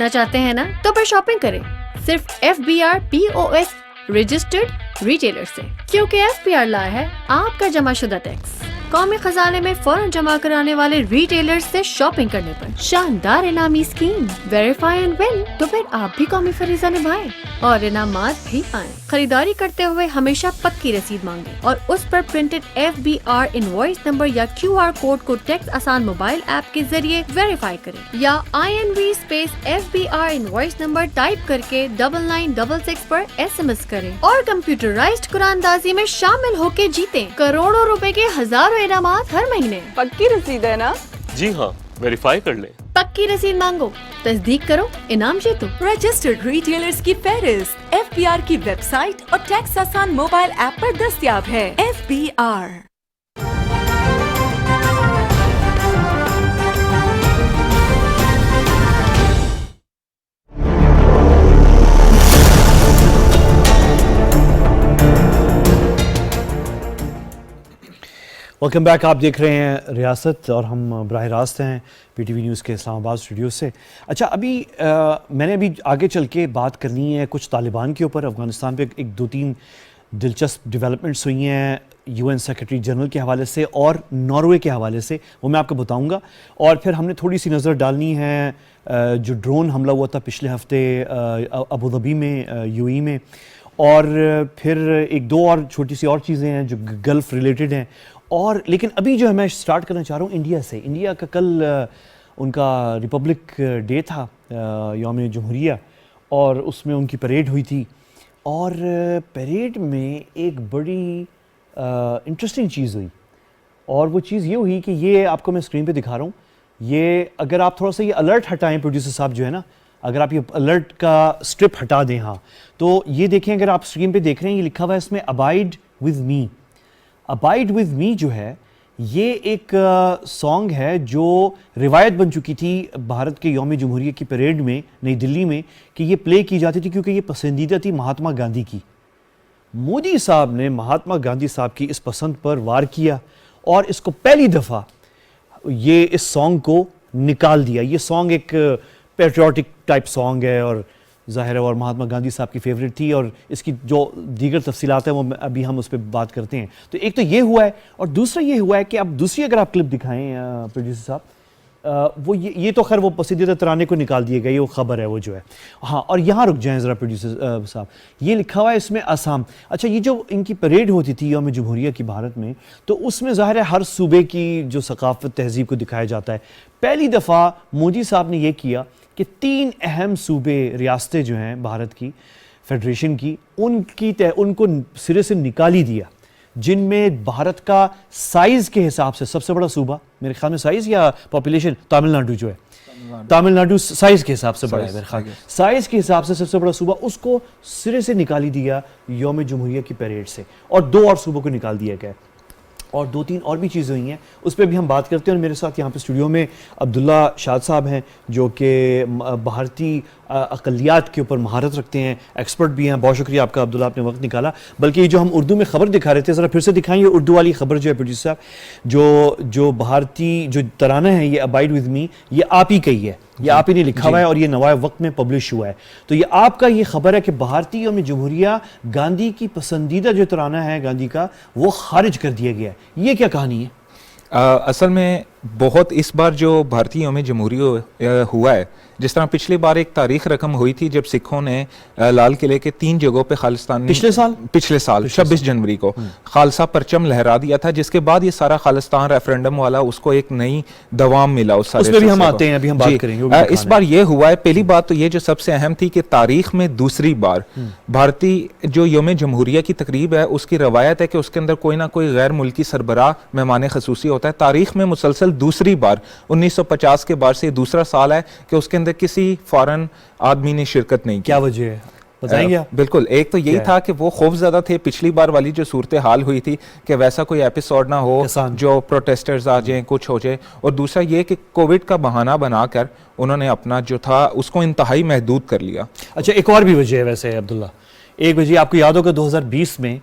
چاہتے ہیں نا، تو پھر شاپنگ کریں صرف FBR POS رجسٹرڈ ریٹیلر سے، کیونکہ FBR لایا ہے آپ کا جمع شدہ ٹیکس. قومی خزانے میں فوراً جمع کرانے والے ریٹیلر سے شاپنگ کرنے پر شاندار انعامی اسکیم. ویریفائی اینڈ ون، تو پھر آپ بھی قومی فریضہ نبھائیں اور انعامات بھی پائیں. خریداری کرتے ہوئے ہمیشہ پکی رسید مانگیں اور اس پر پرنٹڈ FBR انوائس نمبر یا QR کوڈ کو ٹیکس آسان موبائل ایپ کے ذریعے ویریفائی کریں یا INV space FBR invoice number type کر کے 9966 پر SMS کریں اور کمپیوٹرائزڈ قراندازی میں شامل ہو کے جیتیں کروڑوں روپے کے ہزاروں انعامات ہر مہینے. پکی رسید ہے نا؟ جی ہاں، ویریفائی کر لیں. پکی رسید مانگو، تصدیق کرو، انعام جیتو. رجسٹرڈ ریٹیلرز کی فہرست FBR کی ویب سائٹ اور ٹیکس آسان موبائل ایپ پر دستیاب ہے. FBR. Welcome back. آپ دیکھ رہے ہیں ریاست اور ہم براہ راست ہیں PTV نیوز کے اسلام آباد اسٹوڈیو سے. اچھا، ابھی میں نے ابھی آگے چل کے بات کرنی ہے کچھ طالبان کے اوپر. افغانستان پہ 1-2-3 دلچسپ ڈیولپمنٹس ہوئی ہیں UN سیکرٹری جنرل کے حوالے سے اور ناروے کے حوالے سے، وہ میں آپ کو بتاؤں گا. اور پھر ہم نے تھوڑی سی نظر ڈالنی ہے جو ڈرون حملہ ہوا تھا پچھلے ہفتے ابوظہبی میں UAE میں، اور پھر 1-2 اور چھوٹی سی اور چیزیں ہیں جو گلف ریلیٹڈ ہیں. اور لیکن ابھی جو ہے میں سٹارٹ کرنا چاہ رہا ہوں انڈیا سے. انڈیا کا کل ان کا ریپبلک ڈے تھا، یوم جمہوریہ، اور اس میں ان کی پریڈ ہوئی تھی. اور پریڈ میں ایک بڑی انٹرسٹنگ چیز ہوئی، اور وہ چیز یہ ہوئی کہ یہ آپ کو میں اسکرین پہ دکھا رہا ہوں. یہ اگر آپ تھوڑا سا یہ الرٹ ہٹائیں پروڈیوسر صاحب جو ہے نا، اگر آپ یہ الرٹ کا اسٹرپ ہٹا دیں، ہاں تو یہ دیکھیں، اگر آپ اسکرین پہ دیکھ رہے ہیں یہ لکھا ہوا ہے اس میں abide with me. Abide with me جو ہے یہ ایک سانگ ہے جو روایت بن چکی تھی بھارت کے یوم جمہوریہ کی پریڈ میں نئی دلی میں کہ یہ پلے کی جاتی تھی کیونکہ یہ پسندیدہ تھی مہاتما گاندھی کی. مودی صاحب نے مہاتما گاندھی صاحب کی اس پسند پر وار کیا اور اس کو پہلی دفعہ یہ اس سانگ کو نکال دیا. یہ سانگ ایک پیٹریوٹک ٹائپ سانگ ہے اور ظاہر ہے اور مہاتما گاندھی صاحب کی فیوریٹ تھی، اور اس کی جو دیگر تفصیلات ہیں وہ ابھی ہم اس پہ بات کرتے ہیں. تو ایک تو یہ ہوا ہے، اور دوسرا یہ ہوا ہے کہ اب دوسری اگر آپ کلپ دکھائیں پروڈیوسر صاحب، وہ یہ تو خیر وہ پسندیدہ ترانے کو نکال دیے گئے، وہ خبر ہے وہ جو ہے. ہاں، اور یہاں رک جائیں ذرا پروڈیوسر صاحب، یہ لکھا ہوا ہے اس میں آسام. اچھا، یہ جو ان کی پریڈ ہوتی تھی یوم جمہوریہ کی بھارت میں، تو اس میں ظاہر ہے ہر صوبے کی جو ثقافت تہذیب کو دکھایا جاتا ہے. پہلی دفعہ مودی صاحب نے یہ کیا کہ 3 اہم صوبے ریاستیں جو ہیں بھارت کی فیڈریشن کی، ان کو سرے سے نکال ہی دیا، جن میں بھارت کا سائز کے حساب سے سب سے بڑا صوبہ، میرے خیال میں سائز یا پاپولیشن، تامل ناڈو جو ہے، تامل ناڈو سائز کے حساب سے بڑا ہے میرے خیال، سائز کے حساب سے سب سے بڑا صوبہ، اس کو سرے سے نکال ہی دیا یوم جمہوریہ کی پریڈ سے، اور 2 اور صوبوں کو نکال دیا گیا. اور 2-3 اور بھی چیزیں ہوئی ہیں، اس پہ بھی ہم بات کرتے ہیں. اور میرے ساتھ یہاں پہ اسٹوڈیو میں عبداللہ شاد صاحب ہیں جو کہ بھارتی اقلیات کے اوپر مہارت رکھتے ہیں, ایکسپرٹ بھی ہیں. بہت شکریہ آپ کا عبداللہ, آپ نے وقت نکالا. بلکہ یہ جو ہم اردو میں خبر دکھا رہے تھے, ذرا پھر سے دکھائیں. یہ اردو والی خبر جو ہے پروڈیوسر صاحب, جو بھارتی جو ترانہ ہے یہ ابائڈ ود می, یہ آپ ہی کا ہی ہے, یہ آپ ہی نے لکھا ہوا ہے اور یہ نوائے وقت میں پبلش ہوا ہے. تو یہ آپ کا یہ خبر ہے کہ بھارتی یوم جمہوریہ گاندھی کی پسندیدہ جو ترانہ ہے گاندھی کا, وہ خارج کر دیا گیا ہے. یہ کیا کہانی ہے؟ اصل میں بہت اس بار جو بھارتی یوم جمہوریہ ہوا ہے, جس طرح پچھلی بار ایک تاریخ رقم ہوئی تھی جب سکھوں نے لال قلعے کے 3 جگہوں پہ خالصتانی پچھلے سال 26 جنوری کو خالصہ پرچم لہرا دیا تھا, جس کے بعد یہ سارا خالصتان ریفرنڈم والا اس کو ایک نئی دوام ملا. اس میں بھی ہم آتے ہیں, ابھی ہم بات کریں گے. اس بار یہ ہوا ہے, پہلی بات تو یہ جو سب سے اہم تھی کہ تاریخ میں دوسری بار بھارتی جو یوم جمہوریہ کی تقریب ہے اس کی روایت ہے کہ اس کے اندر کوئی نہ کوئی غیر ملکی سربراہ مہمان خصوصی ہوتا ہے. تاریخ میں مسلسل دوسری بار 1950 کے بعد سے یہ دوسرا سال ہے کہ اس کے اندر کسی فارن آدمی نے شرکت نہیں کی. کیا وجہ ہے بتائیں گے؟ بالکل, ایک تو یہی تھا کہ وہ خوف زدہ تھے پچھلی بار والی جو صورتحال ہوئی تھی کہ ویسا کوئی ایپیسوڈ نہ ہو جو پروٹیسٹرز آ جائیں, کچھ ہو جائے. اور دوسرا یہ کہ کووڈ کا بہانہ بنا کر انہوں نے اپنا جو تھا اس کو انتہائی محدود کر لیا. اچھا, ایک اور بھی وجہ ہے ویسے عبداللہ, ایک وجہ آپ کو یاد ہوگا 2020 میں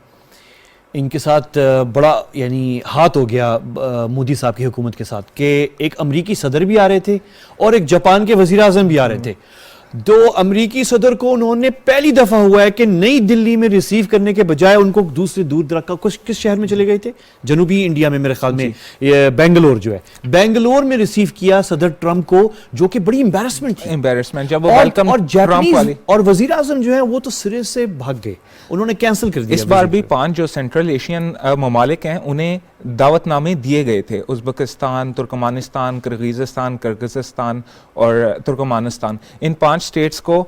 ان کے ساتھ بڑا یعنی ہاتھ ہو گیا مودی صاحب کی حکومت کے ساتھ, کہ ایک امریکی صدر بھی آ رہے تھے اور ایک جاپان کے وزیر اعظم بھی آ رہے تھے. 2 امریکی صدر کو انہوں نے پہلی دفعہ ہوا ہے کہ نئی دلی میں ریسیو کرنے کے بجائے ان کو دوسرے دور دراز کا کس شہر میں چلے گئے تھے, جنوبی انڈیا میں میرے خیال میں بنگلور جو ہے, بنگلور میں ریسیو کیا صدر ٹرمپ کو, جو کہ بڑی امبیرسمنٹ تھی. جب وہ ویلکم اور جاپانیز اور وزیر اعظم جو ہے وہ تو سرے سے بھاگ گئے, انہوں نے کینسل کر دیا. اس بار بھی 5 جو سینٹرل ایشین ممالک ہیں انہیں دعوت نامے دیے گئے تھے, ازبکستان, ترکمانستان, کرغیزستان, کرغزستان اور ترکمانستان. ان 5 سٹیٹس کو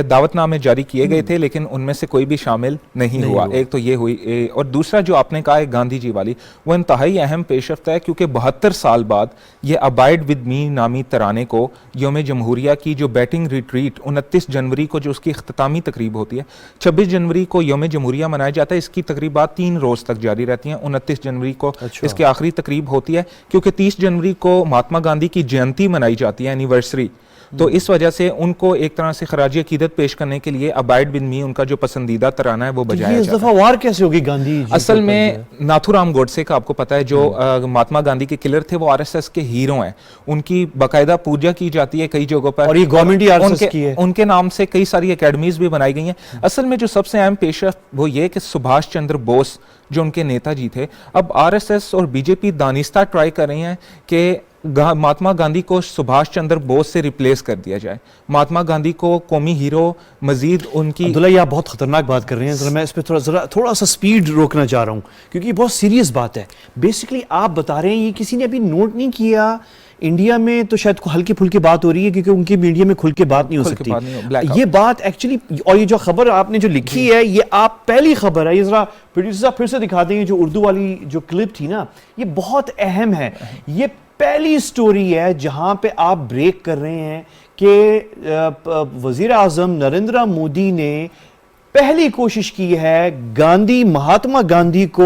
دعوت نامے جاری کیے گئے تھے, لیکن ان میں سے کوئی بھی شامل نہیں ہوا. ایک تو یہ ہوئی, اور دوسرا جو آپ نے کہا ہے گاندھی جی والی, وہ انتہائی اہم پیش رفت ہے, کیونکہ 72 سال بعد یہ ابائڈ ود می نامی ترانے کو یوم جمہوریہ کی جو بیٹنگ ریٹریٹ 29 جنوری کو جو اس کی اختتامی تقریب ہوتی ہے, 26 جنوری کو یوم جمہوریہ منایا جاتا ہے. اس کی تقریبات 3 روز تک جاری رہتی ہیں. 29 جنوری کو اس کی آخری تقریب ہوتی ہے, کیونکہ 30 جنوری کو مہاتما گاندھی کی جینتی منائی جاتی ہے, اینیورسری. تو اس وجہ سے ان کو ایک طرح سے خراج عقیدت پیش کرنے کے لیے ابائڈ ود می ان کا جو پسندیدہ ترانہ ہے وہ بجایا جاتا ہے. اس دفعہ وار کیسے ہوگی گاندھی جی؟ اصل میں ناتھو رام گوڈسے کا آپ کو پتا ہے, جو مہاتما گاندھی کے کلر تھے, وہ RSS کے ہیرو ہیں. ان کی باقاعدہ پوجا کی جاتی ہے کئی جگہوں پر, اور یہ گورنمنٹ ہی RSS کی ہے. ان کے نام سے کئی ساری اکیڈمیز بھی بنائی گئی ہیں. اصل میں جو سب سے اہم پیش رفت وہ یہ کہ سبھاش چندر بوس جو ان کے نیتا جی تھے, اب RSS اور BJP دانستہ ٹرائی کر رہی ہیں کہ مہاتما گاندھی کو سبھاش چندر بوس سے ریپلیس کر دیا جائے. مہاتما گاندھی کو قومی ہیرو مزید ان کی. عبداللہ یہ آپ بہت خطرناک بات کر رہے ہیں, ذرا میں اس پہ تھوڑا سا سپیڈ روکنا چاہ رہا ہوں, کیونکہ یہ بہت سیریس بات ہے. بیسکلی آپ بتا رہے ہیں, یہ کسی نے ابھی نوٹ نہیں کیا, انڈیا میں تو شاید ہلکی پھلکی بات ہو رہی ہے کیونکہ ان کی میڈیا میں کھل کے بات نہیں ہو سکتی یہ بات ایکچولی. اور یہ جو خبر آپ نے جو لکھی ہے یہ آپ پہلی خبر ہے, یہ ذرا پروڈیوسر پھر سے دکھا دیں. جو اردو والی جو کلپ تھی نا, یہ بہت اہم ہے. یہ پہلی سٹوری ہے جہاں پہ آپ بریک کر رہے ہیں کہ وزیر اعظم نریندر مودی نے پہلی کوشش کی ہے گاندھی, مہاتما گاندھی کو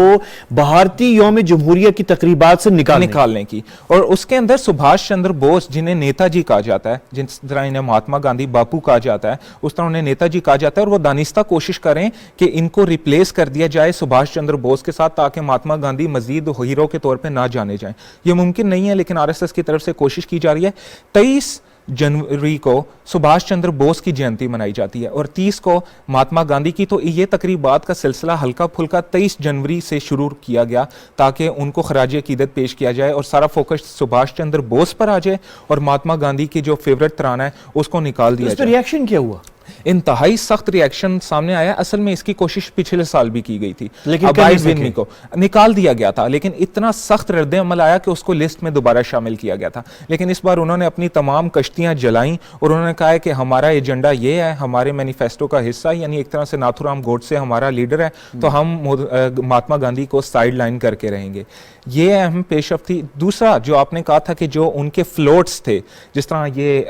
بھارتی یوم جمہوریہ کی تقریبات سے نکالنے کی. اور اس کے اندر سبھاش چندر بوس جنہیں نیتا جی کہا جاتا ہے, جس طرح انہیں مہاتما گاندھی باپو کہا جاتا ہے, اس طرح انہیں نیتا جی کہا جاتا ہے, اور وہ دانستہ کوشش کریں کہ ان کو ریپلیس کر دیا جائے سبھاش چندر بوس کے ساتھ, تاکہ مہاتما گاندھی مزید ہیرو کے طور پہ نہ جانے جائیں. یہ ممکن نہیں ہے, لیکن RSS کی طرف سے کوشش کی جا رہی ہے. 23 جنوری کو سبھاش چندر بوس کی جینتی منائی جاتی ہے اور 30 کو مہاتما گاندھی کی. تو یہ تقریبات کا سلسلہ ہلکا پھلکا 23 جنوری سے شروع کیا گیا تاکہ ان کو خراج عقیدت پیش کیا جائے اور سارا فوکس سبھاش چندر بوس پر آ جائے اور مہاتما گاندھی کی جو فیورٹ ترانہ ہے اس کو نکال دیا جائے. اس پر ریاکشن کیا ہوا؟ انتہائی سخت ریاکشن سامنے آیا. اصل میں اس کی کوشش پچھلے سال بھی کی گئی تھی, لیکن کو نکال دیا گیا تھا, لیکن اتنا سخت رد عمل آیا کہ اس کو لسٹ میں دوبارہ شامل کیا گیا تھا. لیکن اس بار انہوں نے اپنی تمام کشتیاں جلائیں اور انہوں نے کہا ہے کہ ہمارا ایجنڈا یہ ہے, ہمارے مینیفیسٹو کا حصہ, یعنی ایک طرح سے ناتھو رام گوڈسے ہمارا لیڈر ہے, تو ہم مہاتما گاندھی کو سائیڈ لائن کر کے رہیں گے. یہ اہم پیش رفت تھی. دوسرا جو آپ نے کہا تھا کہ جو ان کے فلوٹس تھے, جس طرح یہ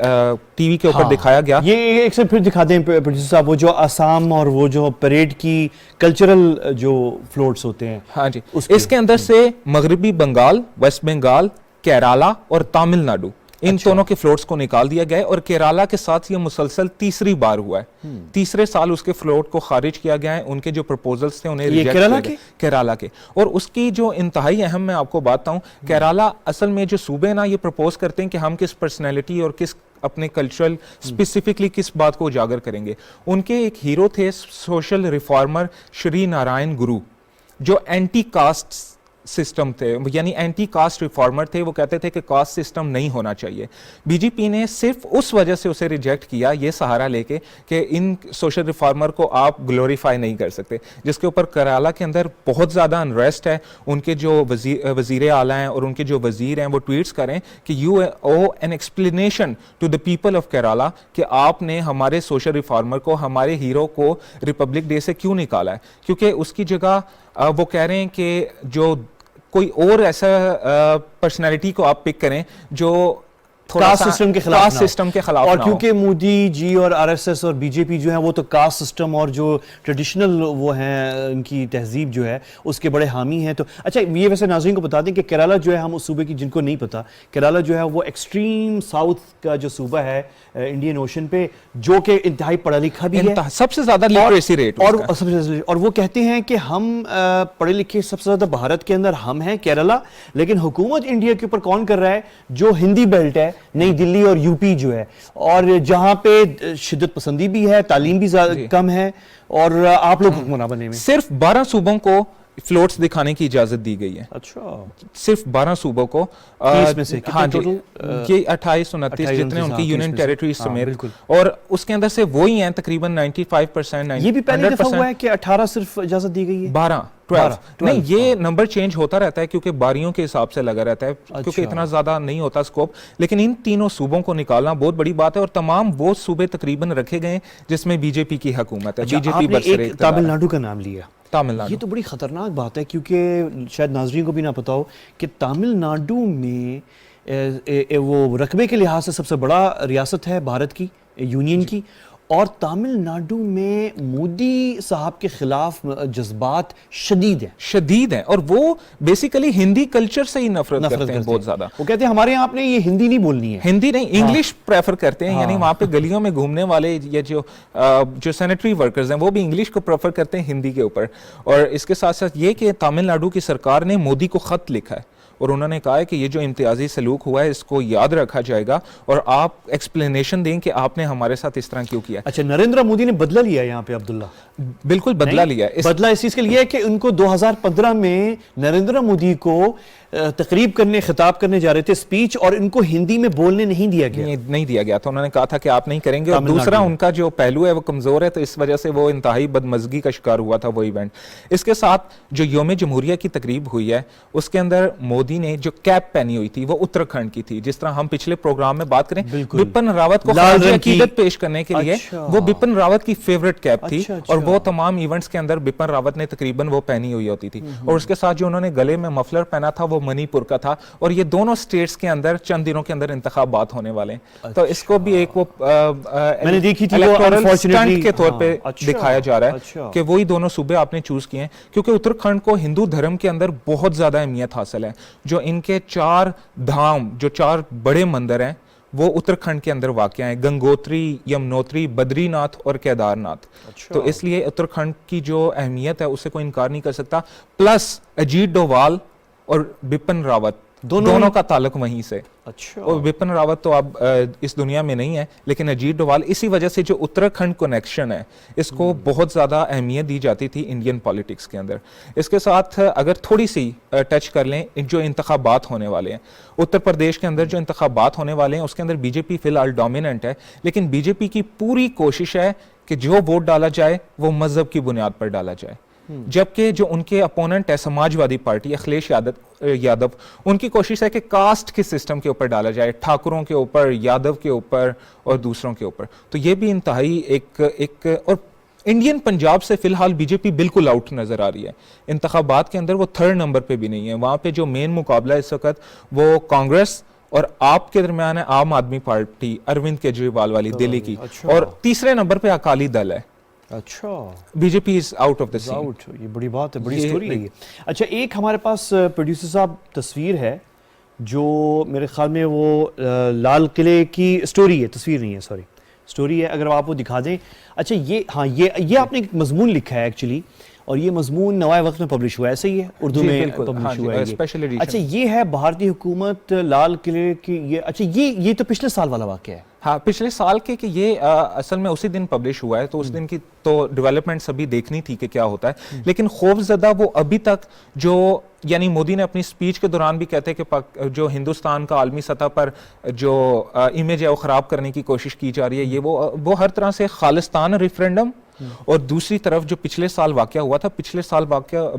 ٹی وی کے اوپر دکھایا گیا, یہ ایک سے پھر دکھا دیں پروڈیوسر صاحب, وہ جو آسام اور وہ جو پریڈ کی کلچرل جو فلوٹس ہوتے ہیں. ہاں جی, اس کے اندر سے مغربی بنگال, ویسٹ بنگال, کیرالا اور تامل ناڈو, ان دونوں کے فلوٹس کو نکال دیا گیا ہے اور کیرالا کے ساتھ یہ مسلسل تیسری بار ہوا ہے. تیسرے سال اس کے فلوٹ کو خارج کیا گیا ہے, ان کے جو پرپوزلز تھے انہیں ریجیکٹ کیا گیا کیرالا کے. اور اس کی جو انتہائی اہم میں آپ کو بات بتاؤں, کیرالا اصل میں جو صوبے نا یہ پرپوز کرتے ہیں کہ ہم کس پرسنالٹی اور کس اپنے کلچرل اسپیسیفکلی کس بات کو اجاگر کریں گے. ان کے ایک ہیرو تھے سوشل ریفارمر شری نارائن گرو, جو اینٹی کاسٹ سسٹم تھے, یعنی اینٹی کاسٹ ریفارمر تھے. وہ کہتے تھے کہ کاسٹ سسٹم نہیں ہونا چاہیے. بی جے پی نے صرف اس وجہ سے اسے ریجیکٹ کیا یہ سہارا لے کے کہ ان سوشل ریفارمر کو آپ گلوریفائی نہیں کر سکتے, جس کے اوپر کیرالا کے اندر بہت زیادہ انریسٹ ہے. ان کے جو وزیر اعلیٰ ہیں اور ان کے جو وزیر ہیں وہ ٹویٹس کریں کہ you owe an explanation to the people of Kerala کہ آپ نے ہمارے سوشل ریفارمر کو, ہمارے ہیرو کو ریپبلک ڈے سے کیوں نکالا ہے. کیونکہ اس کی جگہ وہ کہہ رہے ہیں کہ جو کوئی اور ایسا پرسنالٹی کو آپ پک کریں جو کاسٹ سسٹم کے خلاف کاسٹ سسٹم کے خلاف. اور کیونکہ مودی جی اور آر ایس ایس اور بی جے پی جو ہیں وہ تو کاسٹ سسٹم اور جو ٹریڈیشنل وہ ہیں ان کی تہذیب جو ہے اس کے بڑے حامی ہیں. تو اچھا یہ ویسے ناظرین کو بتا دیں کہ کیرالا جو ہے, ہم اس صوبے کی جن کو نہیں پتا, کیرالا جو ہے وہ ایکسٹریم ساؤتھ کا جو صوبہ ہے انڈین اوشن پہ, جو کہ انتہائی پڑھا لکھا بھی ہے, سب سے زیادہ لٹریسی ریٹ, اور وہ کہتے ہیں کہ ہم پڑھے لکھے سب سے زیادہ بھارت کے اندر ہم ہیں کیرالا, لیکن حکومت انڈیا کے اوپر کون کر رہا ہے, جو ہندی بیلٹ ہے, نئی دلی اور یو پی جو ہے, اور جہاں پہ شدت پسندی بھی ہے, تعلیم بھی کم ہے, اور آپ لوگ حکمراں بنے میں. صرف 12 صوبوں کو فلوٹس دکھانے کی اجازت دی گئی ہے. اچھا, صرف 12 صوبوں کو. 30 میں سے ہاں جی, یہ 28 29 جتنے ان کی یونین ٹیریٹری سمیت, اور اس کے اندر سے وہی ہیں تقریباً 95%. یہ بھی پہلی دفعہ ہوا ہے کہ 18 صرف اجازت دی گئی ہے. 12 نہیں, یہ نمبر چینج ہوتا رہتا ہے کیونکہ باریوں کے حساب سے لگا رہتا ہے, کیونکہ اتنا زیادہ نہیں ہوتا سکوپ. لیکن ان تینوں صوبوں کو نکالنا بہت بڑی بات ہے, اور تمام وہ صوبے تقریباً رکھے گئے جس میں بی جے پی کی حکومت ہے. بی جے پی برسر تامل ناڈو کا نام لیا. تامل یہ تو بڑی خطرناک بات ہے, کیونکہ شاید ناظرین کو بھی نہ پتا ہو کہ تامل ناڈو میں وہ رقبے کے لحاظ سے سب سے بڑا ریاست ہے بھارت کی, یونین کی, اور تامل ناڈو میں مودی صاحب کے خلاف جذبات شدید ہیں, اور وہ بیسیکلی ہندی کلچر سے ہی نفرت کرتے ہیں بہت زیادہ. وہ کہتے ہیں ہمارے یہاں آپ نے یہ ہندی نہیں بولنی ہے, ہندی نہیں, انگلش پریفر کرتے ہیں. یعنی وہاں پہ گلیوں میں گھومنے والے یا جو سینیٹری ورکرز ہیں وہ بھی انگلش کو پریفر کرتے ہیں ہندی کے اوپر. اور اس کے ساتھ ساتھ یہ کہ تامل ناڈو کی سرکار نے مودی کو خط لکھا ہے, اور انہوں نے کہا ہے کہ یہ جو امتیازی سلوک ہوا ہے اس کو یاد رکھا جائے گا, اور آپ ایکسپلینیشن دیں کہ آپ نے ہمارے ساتھ اس طرح کیوں کیا. اچھا, نریندر مودی نے بدلہ لیا یہاں پہ عبداللہ, بالکل بدلہ لیا. بدلہ اس چیز کے لیے کہ ان کو 2015 میں نریندر مودی کو تقریب کرنے, خطاب کرنے جا رہے تھے, اسپیچ, اور ان کو ہندی میں بولنے نہیں دیا گیا تھا. انہوں نے کہا تھا کہ آپ نہیں کریں گے, اور دوسرا ان کا جو پہلو ہے وہ کمزور ہے, تو اس وجہ سے وہ انتہائی بدمزگی کا شکار ہوا تھا وہ ایونٹ. اس کے ساتھ جو یوم جمہوریہ کی تقریب ہوئی ہے اس کے اندر مودی نے جو کیپ پہنی ہوئی تھی وہ اتراکھنڈ کی تھی. جس طرح ہم پچھلے پروگرام میں بات کریں, بپن راوت کو خراج عقیدت پیش کرنے کے لیے وہ بپن راوت کی فیورٹ کیپ تھی, اور وہ تمام ایونٹس کے اندر بپن راوت نے تقریباً وہ پہنی ہوئی ہوتی تھی. اور اس کے ساتھ جو انہوں نے گلے میں مفلر پہنا تھا وہ منی پور کا تھا, اور یہ دونوں سٹیٹس کے اندر چند دنوں کے اندر انتخابات ہونے والے ہیں. تو اس کو بھی ایک وہ میں نے دیکھی تھی اسٹنٹ کے طور پہ دکھایا جا رہا ہے کہ وہی دونوں صوبے آپ نے چوز کیے ہیں, کیونکہ اتراکھنڈ کو ہندو دھرم کے اندر بہت زیادہ اہمیت حاصل ہے. جو ان کے 4 دھام, جو 4 بڑے مندر ہیں وہ اتراکھنڈ کے اندر واقع ہیں, گنگوتری, یمنوتری, بدری ناتھ اور کیدار ناتھ. تو اس لیے اتراکھنڈ کی جو اہمیت ہے اسے کوئی انکار نہیں کر سکتا. پلس اجیت ڈووال اور بپن راوت دونوں کا تعلق وہیں سے. اور بپن راوت تو اب اس دنیا میں نہیں ہے, لیکن اجیت ڈووال اسی وجہ سے جو اتراکھنڈ کنیکشن ہے اس کو بہت زیادہ اہمیت دی جاتی تھی انڈین پالیٹکس کے اندر. اس کے ساتھ اگر تھوڑی سی ٹچ کر لیں جو انتخابات ہونے والے ہیں, اتر پردیش کے اندر جو انتخابات ہونے والے ہیں اس کے اندر بی جے پی فی الحال ڈومیننٹ ہے, لیکن بی جے پی کی پوری کوشش ہے کہ جو ووٹ ڈالا جائے وہ مذہب کی بنیاد پر ڈالا جائے. جبکہ جو ان کے اپوننٹ ہے سماج وادی پارٹی, اکھلیش یادو, ان کی کوشش ہے کہ کاسٹ کے سسٹم کے اوپر ڈالا جائے, ٹھاکروں کے اوپر, یادو کے اوپر اور دوسروں کے اوپر. تو یہ بھی انتہائی ایک اور انڈین پنجاب سے فی الحال بی جے پی بالکل آؤٹ نظر آ رہی ہے انتخابات کے اندر. وہ 3rd نمبر پہ بھی نہیں ہے. وہاں پہ جو مین مقابلہ اس وقت وہ کانگریس اور آپ کے درمیان ہے عام آدمی پارٹی اروند کیجریوال والی دلی کی, اور تیسرے نمبر پہ اکالی دل ہے. اچھا, B J P is out of the scene. یہ بڑی بات ہے, بڑی سٹوری ہے. اچھا, ایک ہمارے پاس پروڈیوسر صاحب تصویر ہے جو میرے خیال میں وہ لال قلعے کی اسٹوری ہے, تصویر نہیں ہے, سوری اسٹوری ہے, اگر آپ وہ دکھا دیں. اچھا یہ ہاں یہ آپ نے ایک مضمون لکھا ہے ایکچولی, اور یہ مضمون نوائے وقت میں پبلش ہوا ہے, ایسے ہی ہے اردو میں پبلش ہوا ہے یہ. اچھا یہ ہے بھارتی حکومت لال قلعے کی, یہ اچھا یہ تو پچھلے سال والا واقعہ ہے. ہاں پچھلے سال کے, کہ یہ اصل میں اسی دن پبلش ہوا ہے, تو اس دن کی تو ڈیولپمنٹس ابھی دیکھنی تھی کہ کیا ہوتا ہے, لیکن خوف زدہ وہ ابھی تک جو, یعنی مودی نے اپنی سپیچ کے دوران بھی کہتے ہیں کہ جو ہندوستان کا عالمی سطح پر جو امیج ہے وہ خراب کرنے کی کوشش کی جا رہی ہے, یہ وہ ہر طرح سے خالصتان ریفرینڈم, اور دوسری طرف جو پچھلے سال واقعہ ہوا تھا, پچھلے سال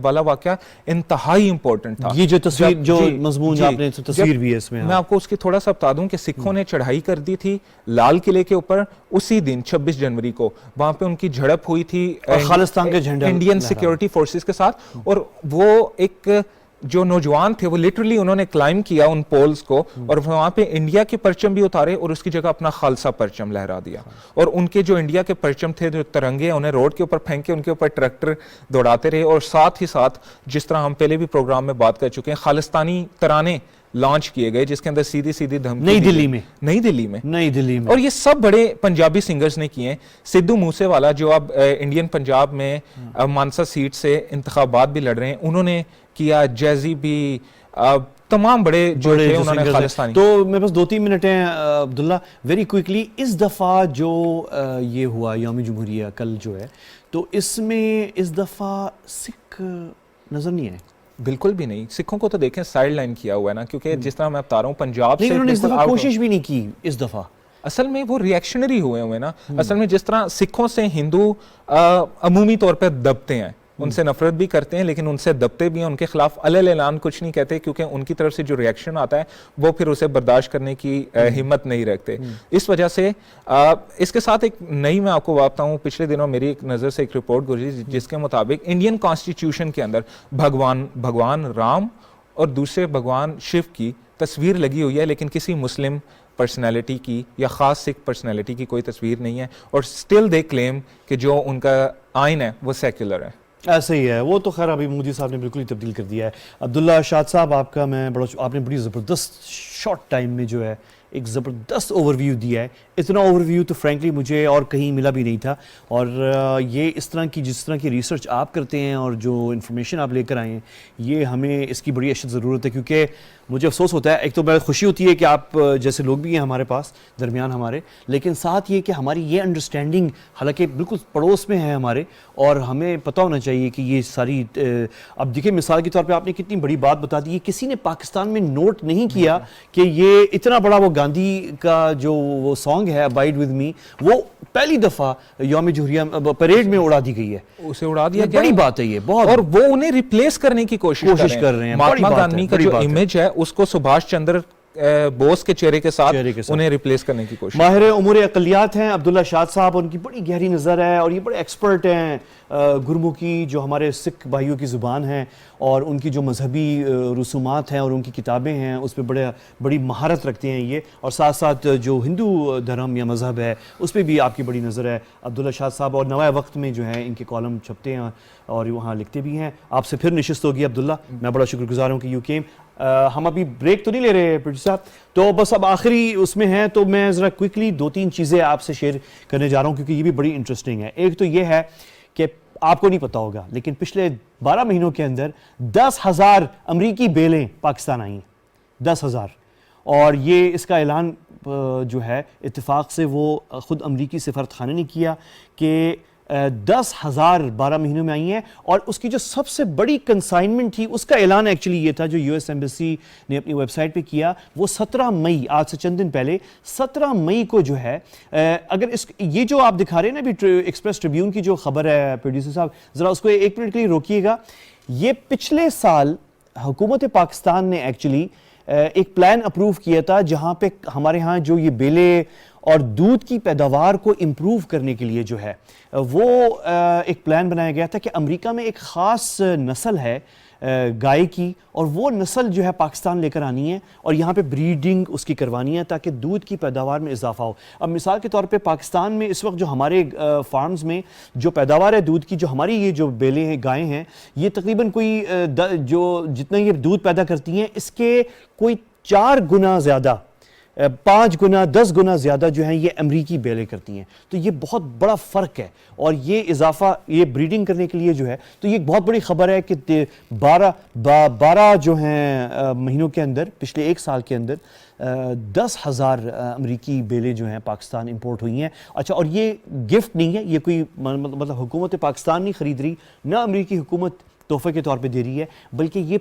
والا واقعہ انتہائی امپورٹنٹ تھا. یہ جو تصویر جو مضمون آپ نے تصویر بھی ہے اس میں, میں آپ کو اس کی تھوڑا سا بتا دوں کہ سکھوں نے چڑھائی کر دی تھی لال قلعے کے اوپر اسی دن 26 جنوری کو, وہاں پہ ان کی جھڑپ ہوئی تھی خالصتان کے جھنڈا انڈین سیکیورٹی فورسز کے ساتھ, اور وہ ایک جو نوجوان تھے وہ لٹرلی انہوں نے کلائم کیا ان پولز کو, اور وہاں پہ انڈیا کے پرچم بھی اتارے اور اس کی جگہ اپنا خالصہ پرچم لہرا دیا, اور ان کے جو انڈیا کے پرچم تھے, جو ترنگے, انہیں روڈ کے اوپر پھینکے, ان کے اوپر ٹریکٹر دوڑاتے رہے, اور ساتھ ہی ساتھ جس طرح ہم پہلے بھی پروگرام میں بات کر چکے ہیں, خالصتانی ترانے لانچ کیے گئے جس کے اندر سیدھی دھمکی نئی دلی میں, اور یہ سب بڑے پنجابی سنگرز نے کیے ہیں. سدھو موسے والا جو اب انڈین پنجاب میں مانسا سیٹ سے انتخابات بھی لڑ رہے ہیں, انہوں نے کیا, جیزی بھی, تمام بڑے جو تھے انہوں نے خالصتانی. تو میرے پاس 2-3 منٹ ہیں عبداللہ, ویری کوئکلی, اس دفعہ جو یہ ہوا یوم جمہوریہ کل جو ہے, تو اس میں اس دفعہ سکھ نظر نہیں آئے. بالکل بھی نہیں, سکھوں کو تو دیکھیں سائیڈ لائن کیا ہوا ہے نا, کیونکہ جس طرح میں بتا رہا ہوں پنجاب سے, انہوں نے اس دفعہ کوشش بھی نہیں کی اس دفعہ. اصل میں وہ ریئیکشنری ہوئے نا, اصل میں جس طرح سکھوں سے ہندو عمومی طور پہ دبتے ہیں, ان سے نفرت بھی کرتے ہیں, لیکن ان سے دبتے بھی ہیں, ان کے خلاف اعلان کچھ نہیں کہتے, کیونکہ ان کی طرف سے جو ریئیکشن آتا ہے وہ پھر اسے برداشت کرنے کی ہمت نہیں رکھتے. اس وجہ سے اس کے ساتھ ایک نئی میں آپ کو بتاتا ہوں, پچھلے دنوں میری ایک نظر سے ایک رپورٹ گزری جس کے مطابق انڈین کانسٹیٹیوشن کے اندر بھگوان رام اور دوسرے بھگوان شیو کی تصویر لگی ہوئی ہے, لیکن کسی مسلم پرسنالٹی کی یا خاص سکھ پرسنالٹی کی کوئی تصویر نہیں ہے, اور اسٹل دے کلیم کہ جو ان کا آئین ہے وہ سیکولر ہے. ایسے ہی ہے وہ تو. خیر ابھی مودی صاحب نے بالکل ہی تبدیل کر دیا ہے. عبداللہ شاد صاحب, آپ کا آپ نے بڑی زبردست شارٹ ٹائم میں جو ہے ایک زبردست اوور ویو دیا ہے. اتنا اوور ویو تو فرینکلی مجھے اور کہیں ملا بھی نہیں تھا, اور یہ اس طرح کی جس طرح کی ریسرچ آپ کرتے ہیں اور جو انفارمیشن آپ لے کر آئے ہیں, یہ ہمیں اس کی بڑی اشد ضرورت ہے, کیونکہ مجھے افسوس ہوتا ہے, ایک تو بہت خوشی ہوتی ہے کہ آپ جیسے لوگ بھی ہیں ہمارے پاس درمیان ہمارے, لیکن ساتھ یہ کہ ہماری یہ انڈرسٹینڈنگ حالانکہ بالکل پڑوس میں ہے ہمارے, اور ہمیں پتہ ہونا چاہیے کہ یہ ساری, اب دیکھیں مثال کے طور پہ آپ نے کتنی بڑی بات بتا دی, کسی نے پاکستان میں نوٹ نہیں کیا کہ یہ اتنا بڑا وہ گاندھی کا جو وہ سانگ ہے ابائڈ ود می, وہ پہلی دفعہ یوم جمہوریہ پریڈ میں اڑا دی گئی ہے. اسے اڑا دیا, بڑی بات ہے یہ بہت, اور وہ انہیں ریپلیس کرنے کی کوشش کر رہے ہیں. مہاتما گاندھی کا جو امیج ہے اس کو سبھاش چندر بوس کے چہرے کے ساتھ انہیں ریپلیس کرنے کی کوشش. ماہر امور اقلیت ہیں عبداللہ شاد صاحب, ان کی بڑی گہری نظر ہے, اور یہ بڑے ایکسپرٹ ہیں گرمکھی جو ہمارے سکھ بھائیوں کی زبان ہے, اور ان کی جو مذہبی رسومات ہیں اور ان کی کتابیں ہیں اس پہ بڑی مہارت رکھتے ہیں یہ, اور ساتھ ساتھ جو ہندو دھرم یا مذہب ہے اس پہ بھی آپ کی بڑی نظر ہے عبداللہ شاد صاحب, اور نوائے وقت میں جو ہے ان کے کالم چھپتے ہیں اور وہاں لکھتے بھی ہیں. آپ سے پھر نشست ہوگی عبداللہ, میں بڑا شکر گزار ہوں کہ یو کیم. ہم ابھی بریک تو نہیں لے رہے پروڈیوسر صاحب, تو بس اب آخری اس میں ہیں, تو میں ذرا کوئکلی 2-3 چیزیں آپ سے شیئر کرنے جا رہا ہوں کیونکہ یہ بھی بڑی انٹرسٹنگ ہے. ایک تو یہ ہے کہ آپ کو نہیں پتا ہوگا لیکن پچھلے 12 مہینوں کے اندر 10,000 امریکی بیلیں پاکستان آئی ہیں, 10,000, اور یہ اس کا اعلان جو ہے اتفاق سے وہ خود امریکی سفارت خانے نے کیا کہ 10,000 12 مہینوں میں آئی ہیں. اور اس کی جو سب سے بڑی کنسائنمنٹ تھی اس کا اعلان ایکچولی یہ تھا جو یو ایس ایمبیسی نے اپنی ویب سائٹ پہ کیا, وہ 17 مئی, آج سے چند دن پہلے 17 مئی کو جو ہے, اگر یہ جو آپ دکھا رہے ہیں نا ابھی ایکسپریس ٹریبیون کی جو خبر ہے پروڈیوسر صاحب, ذرا اس کو 1 منٹ کے لیے روکیے گا. یہ پچھلے سال حکومت پاکستان نے ایکچولی ایک پلان اپروو کیا تھا جہاں پہ ہمارے ہاں جو یہ بیلے اور دودھ کی پیداوار کو امپروو کرنے کے لیے جو ہے وہ ایک پلان بنایا گیا تھا کہ امریکہ میں ایک خاص نسل ہے گائے کی, اور وہ نسل جو ہے پاکستان لے کر آنی ہے اور یہاں پہ بریڈنگ اس کی کروانی ہے تاکہ دودھ کی پیداوار میں اضافہ ہو. اب مثال کے طور پہ پاکستان میں اس وقت جو ہمارے فارمز میں جو پیداوار ہے دودھ کی, جو ہماری یہ جو بیلیں ہیں گائیں ہیں, یہ تقریباً کوئی جو جتنا یہ دودھ پیدا کرتی ہیں اس کے کوئی 4 گنا زیادہ 5 گنا 10 گنا زیادہ جو ہیں یہ امریکی بیلیں کرتی ہیں. تو یہ بہت بڑا فرق ہے, اور یہ اضافہ یہ بریڈنگ کرنے کے لیے جو ہے تو یہ ایک بہت بڑی خبر ہے کہ 12 جو ہیں مہینوں کے اندر, پچھلے 1 سال کے اندر 10,000 امریکی بیلیں جو ہیں پاکستان امپورٹ ہوئی ہیں. اچھا, اور یہ گفٹ نہیں ہے, یہ کوئی مطلب حکومت پاکستان نہیں خرید رہی, نہ امریکی حکومت تحفے کے طور پہ دے رہی ہے, بلکہ یہ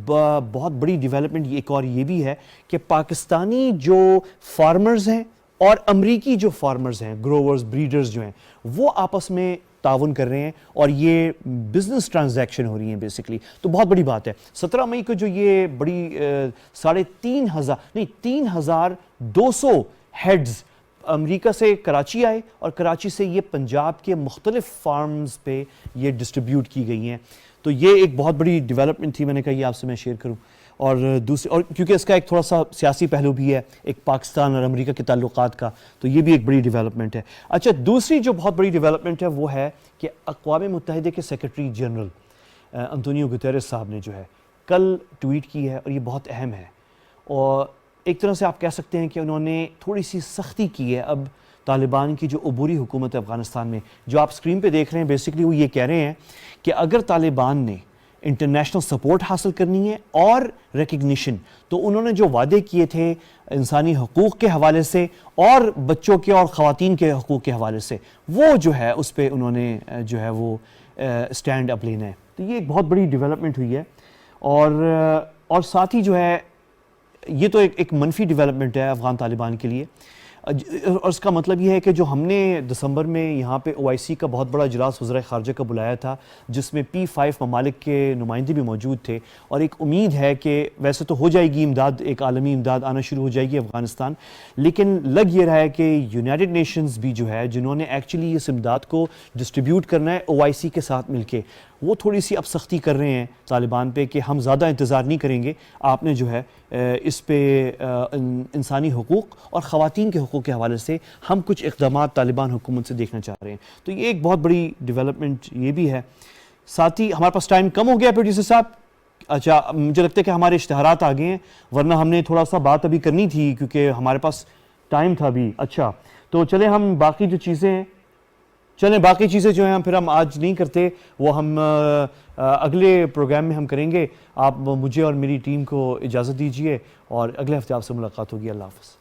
بہت بڑی ڈیولپمنٹ ایک اور یہ بھی ہے کہ پاکستانی جو فارمرز ہیں اور امریکی جو فارمرز ہیں, گروورز, بریڈرز جو ہیں, وہ آپس میں تعاون کر رہے ہیں اور یہ بزنس ٹرانزیکشن ہو رہی ہیں بیسکلی. تو بہت بڑی بات ہے. 17 مئی کو جو یہ بڑی 3,200 ہیڈز امریکہ سے کراچی آئے, اور کراچی سے یہ پنجاب کے مختلف فارمز پہ یہ ڈسٹریبیوٹ کی گئی ہیں. تو یہ ایک بہت بڑی ڈیولپمنٹ تھی, میں نے کہا یہ آپ سے میں شیئر کروں. اور دوسری, اور کیونکہ اس کا ایک تھوڑا سا سیاسی پہلو بھی ہے, ایک پاکستان اور امریکہ کے تعلقات کا, تو یہ بھی ایک بڑی ڈیولپمنٹ ہے. اچھا, دوسری جو بہت بڑی ڈیولپمنٹ ہے وہ ہے کہ اقوام متحدہ کے سیکرٹری جنرل انتونیو گوتیرس صاحب نے جو ہے کل ٹویٹ کی ہے, اور یہ بہت اہم ہے, اور ایک طرح سے آپ کہہ سکتے ہیں کہ انہوں نے تھوڑی سی سختی کی ہے اب طالبان کی جو عبوری حکومت ہے افغانستان میں. جو آپ اسکرین پہ دیکھ رہے ہیں بیسکلی وہ یہ کہہ رہے ہیں کہ اگر طالبان نے انٹرنیشنل سپورٹ حاصل کرنی ہے اور ریکگنیشن, تو انہوں نے جو وعدے کیے تھے انسانی حقوق کے حوالے سے اور بچوں کے اور خواتین کے حقوق کے حوالے سے, وہ جو ہے اس پہ انہوں نے جو ہے وہ اسٹینڈ اپ لینا ہے. تو یہ ایک بہت بڑی ڈیولپمنٹ ہوئی ہے. اور ساتھ ہی جو ہے یہ تو ایک منفی ڈیولپمنٹ ہے افغان طالبان کے لیے, اور اس کا مطلب یہ ہے کہ جو ہم نے دسمبر میں یہاں پہ OIC کا بہت بڑا اجلاس وزرائے خارجہ کا بلایا تھا, جس میں P5 ممالک کے نمائندے بھی موجود تھے, اور ایک امید ہے کہ ویسے تو ہو جائے گی امداد, ایک عالمی امداد آنا شروع ہو جائے گی افغانستان, لیکن لگ یہ رہا ہے کہ یونائٹڈ نیشنز بھی جو ہے جنہوں نے ایکچولی اس امداد کو ڈسٹریبیوٹ کرنا ہے OIC کے ساتھ مل کے, وہ تھوڑی سی اب سختی کر رہے ہیں طالبان پہ کہ ہم زیادہ انتظار نہیں کریں گے, آپ نے جو ہے اس پہ انسانی حقوق اور خواتین کے حقوق کے حوالے سے ہم کچھ اقدامات طالبان حکومت سے دیکھنا چاہ رہے ہیں. تو یہ ایک بہت بڑی ڈیولپمنٹ یہ بھی ہے. ساتھ ہی ہمارے پاس ٹائم کم ہو گیا پروڈیوسر صاحب. اچھا, مجھے لگتا ہے کہ ہمارے اشتہارات آ گئے ہیں, ورنہ ہم نے تھوڑا سا بات ابھی کرنی تھی کیونکہ ہمارے پاس ٹائم تھا ابھی. اچھا, تو چلیں ہم باقی جو چیزیں ہیں, باقی چیزیں جو ہیں پھر ہم آج نہیں کرتے, وہ ہم اگلے پروگرام میں ہم کریں گے. آپ مجھے اور میری ٹیم کو اجازت دیجیے, اور اگلے ہفتے آپ سے ملاقات ہوگی. اللہ حافظ.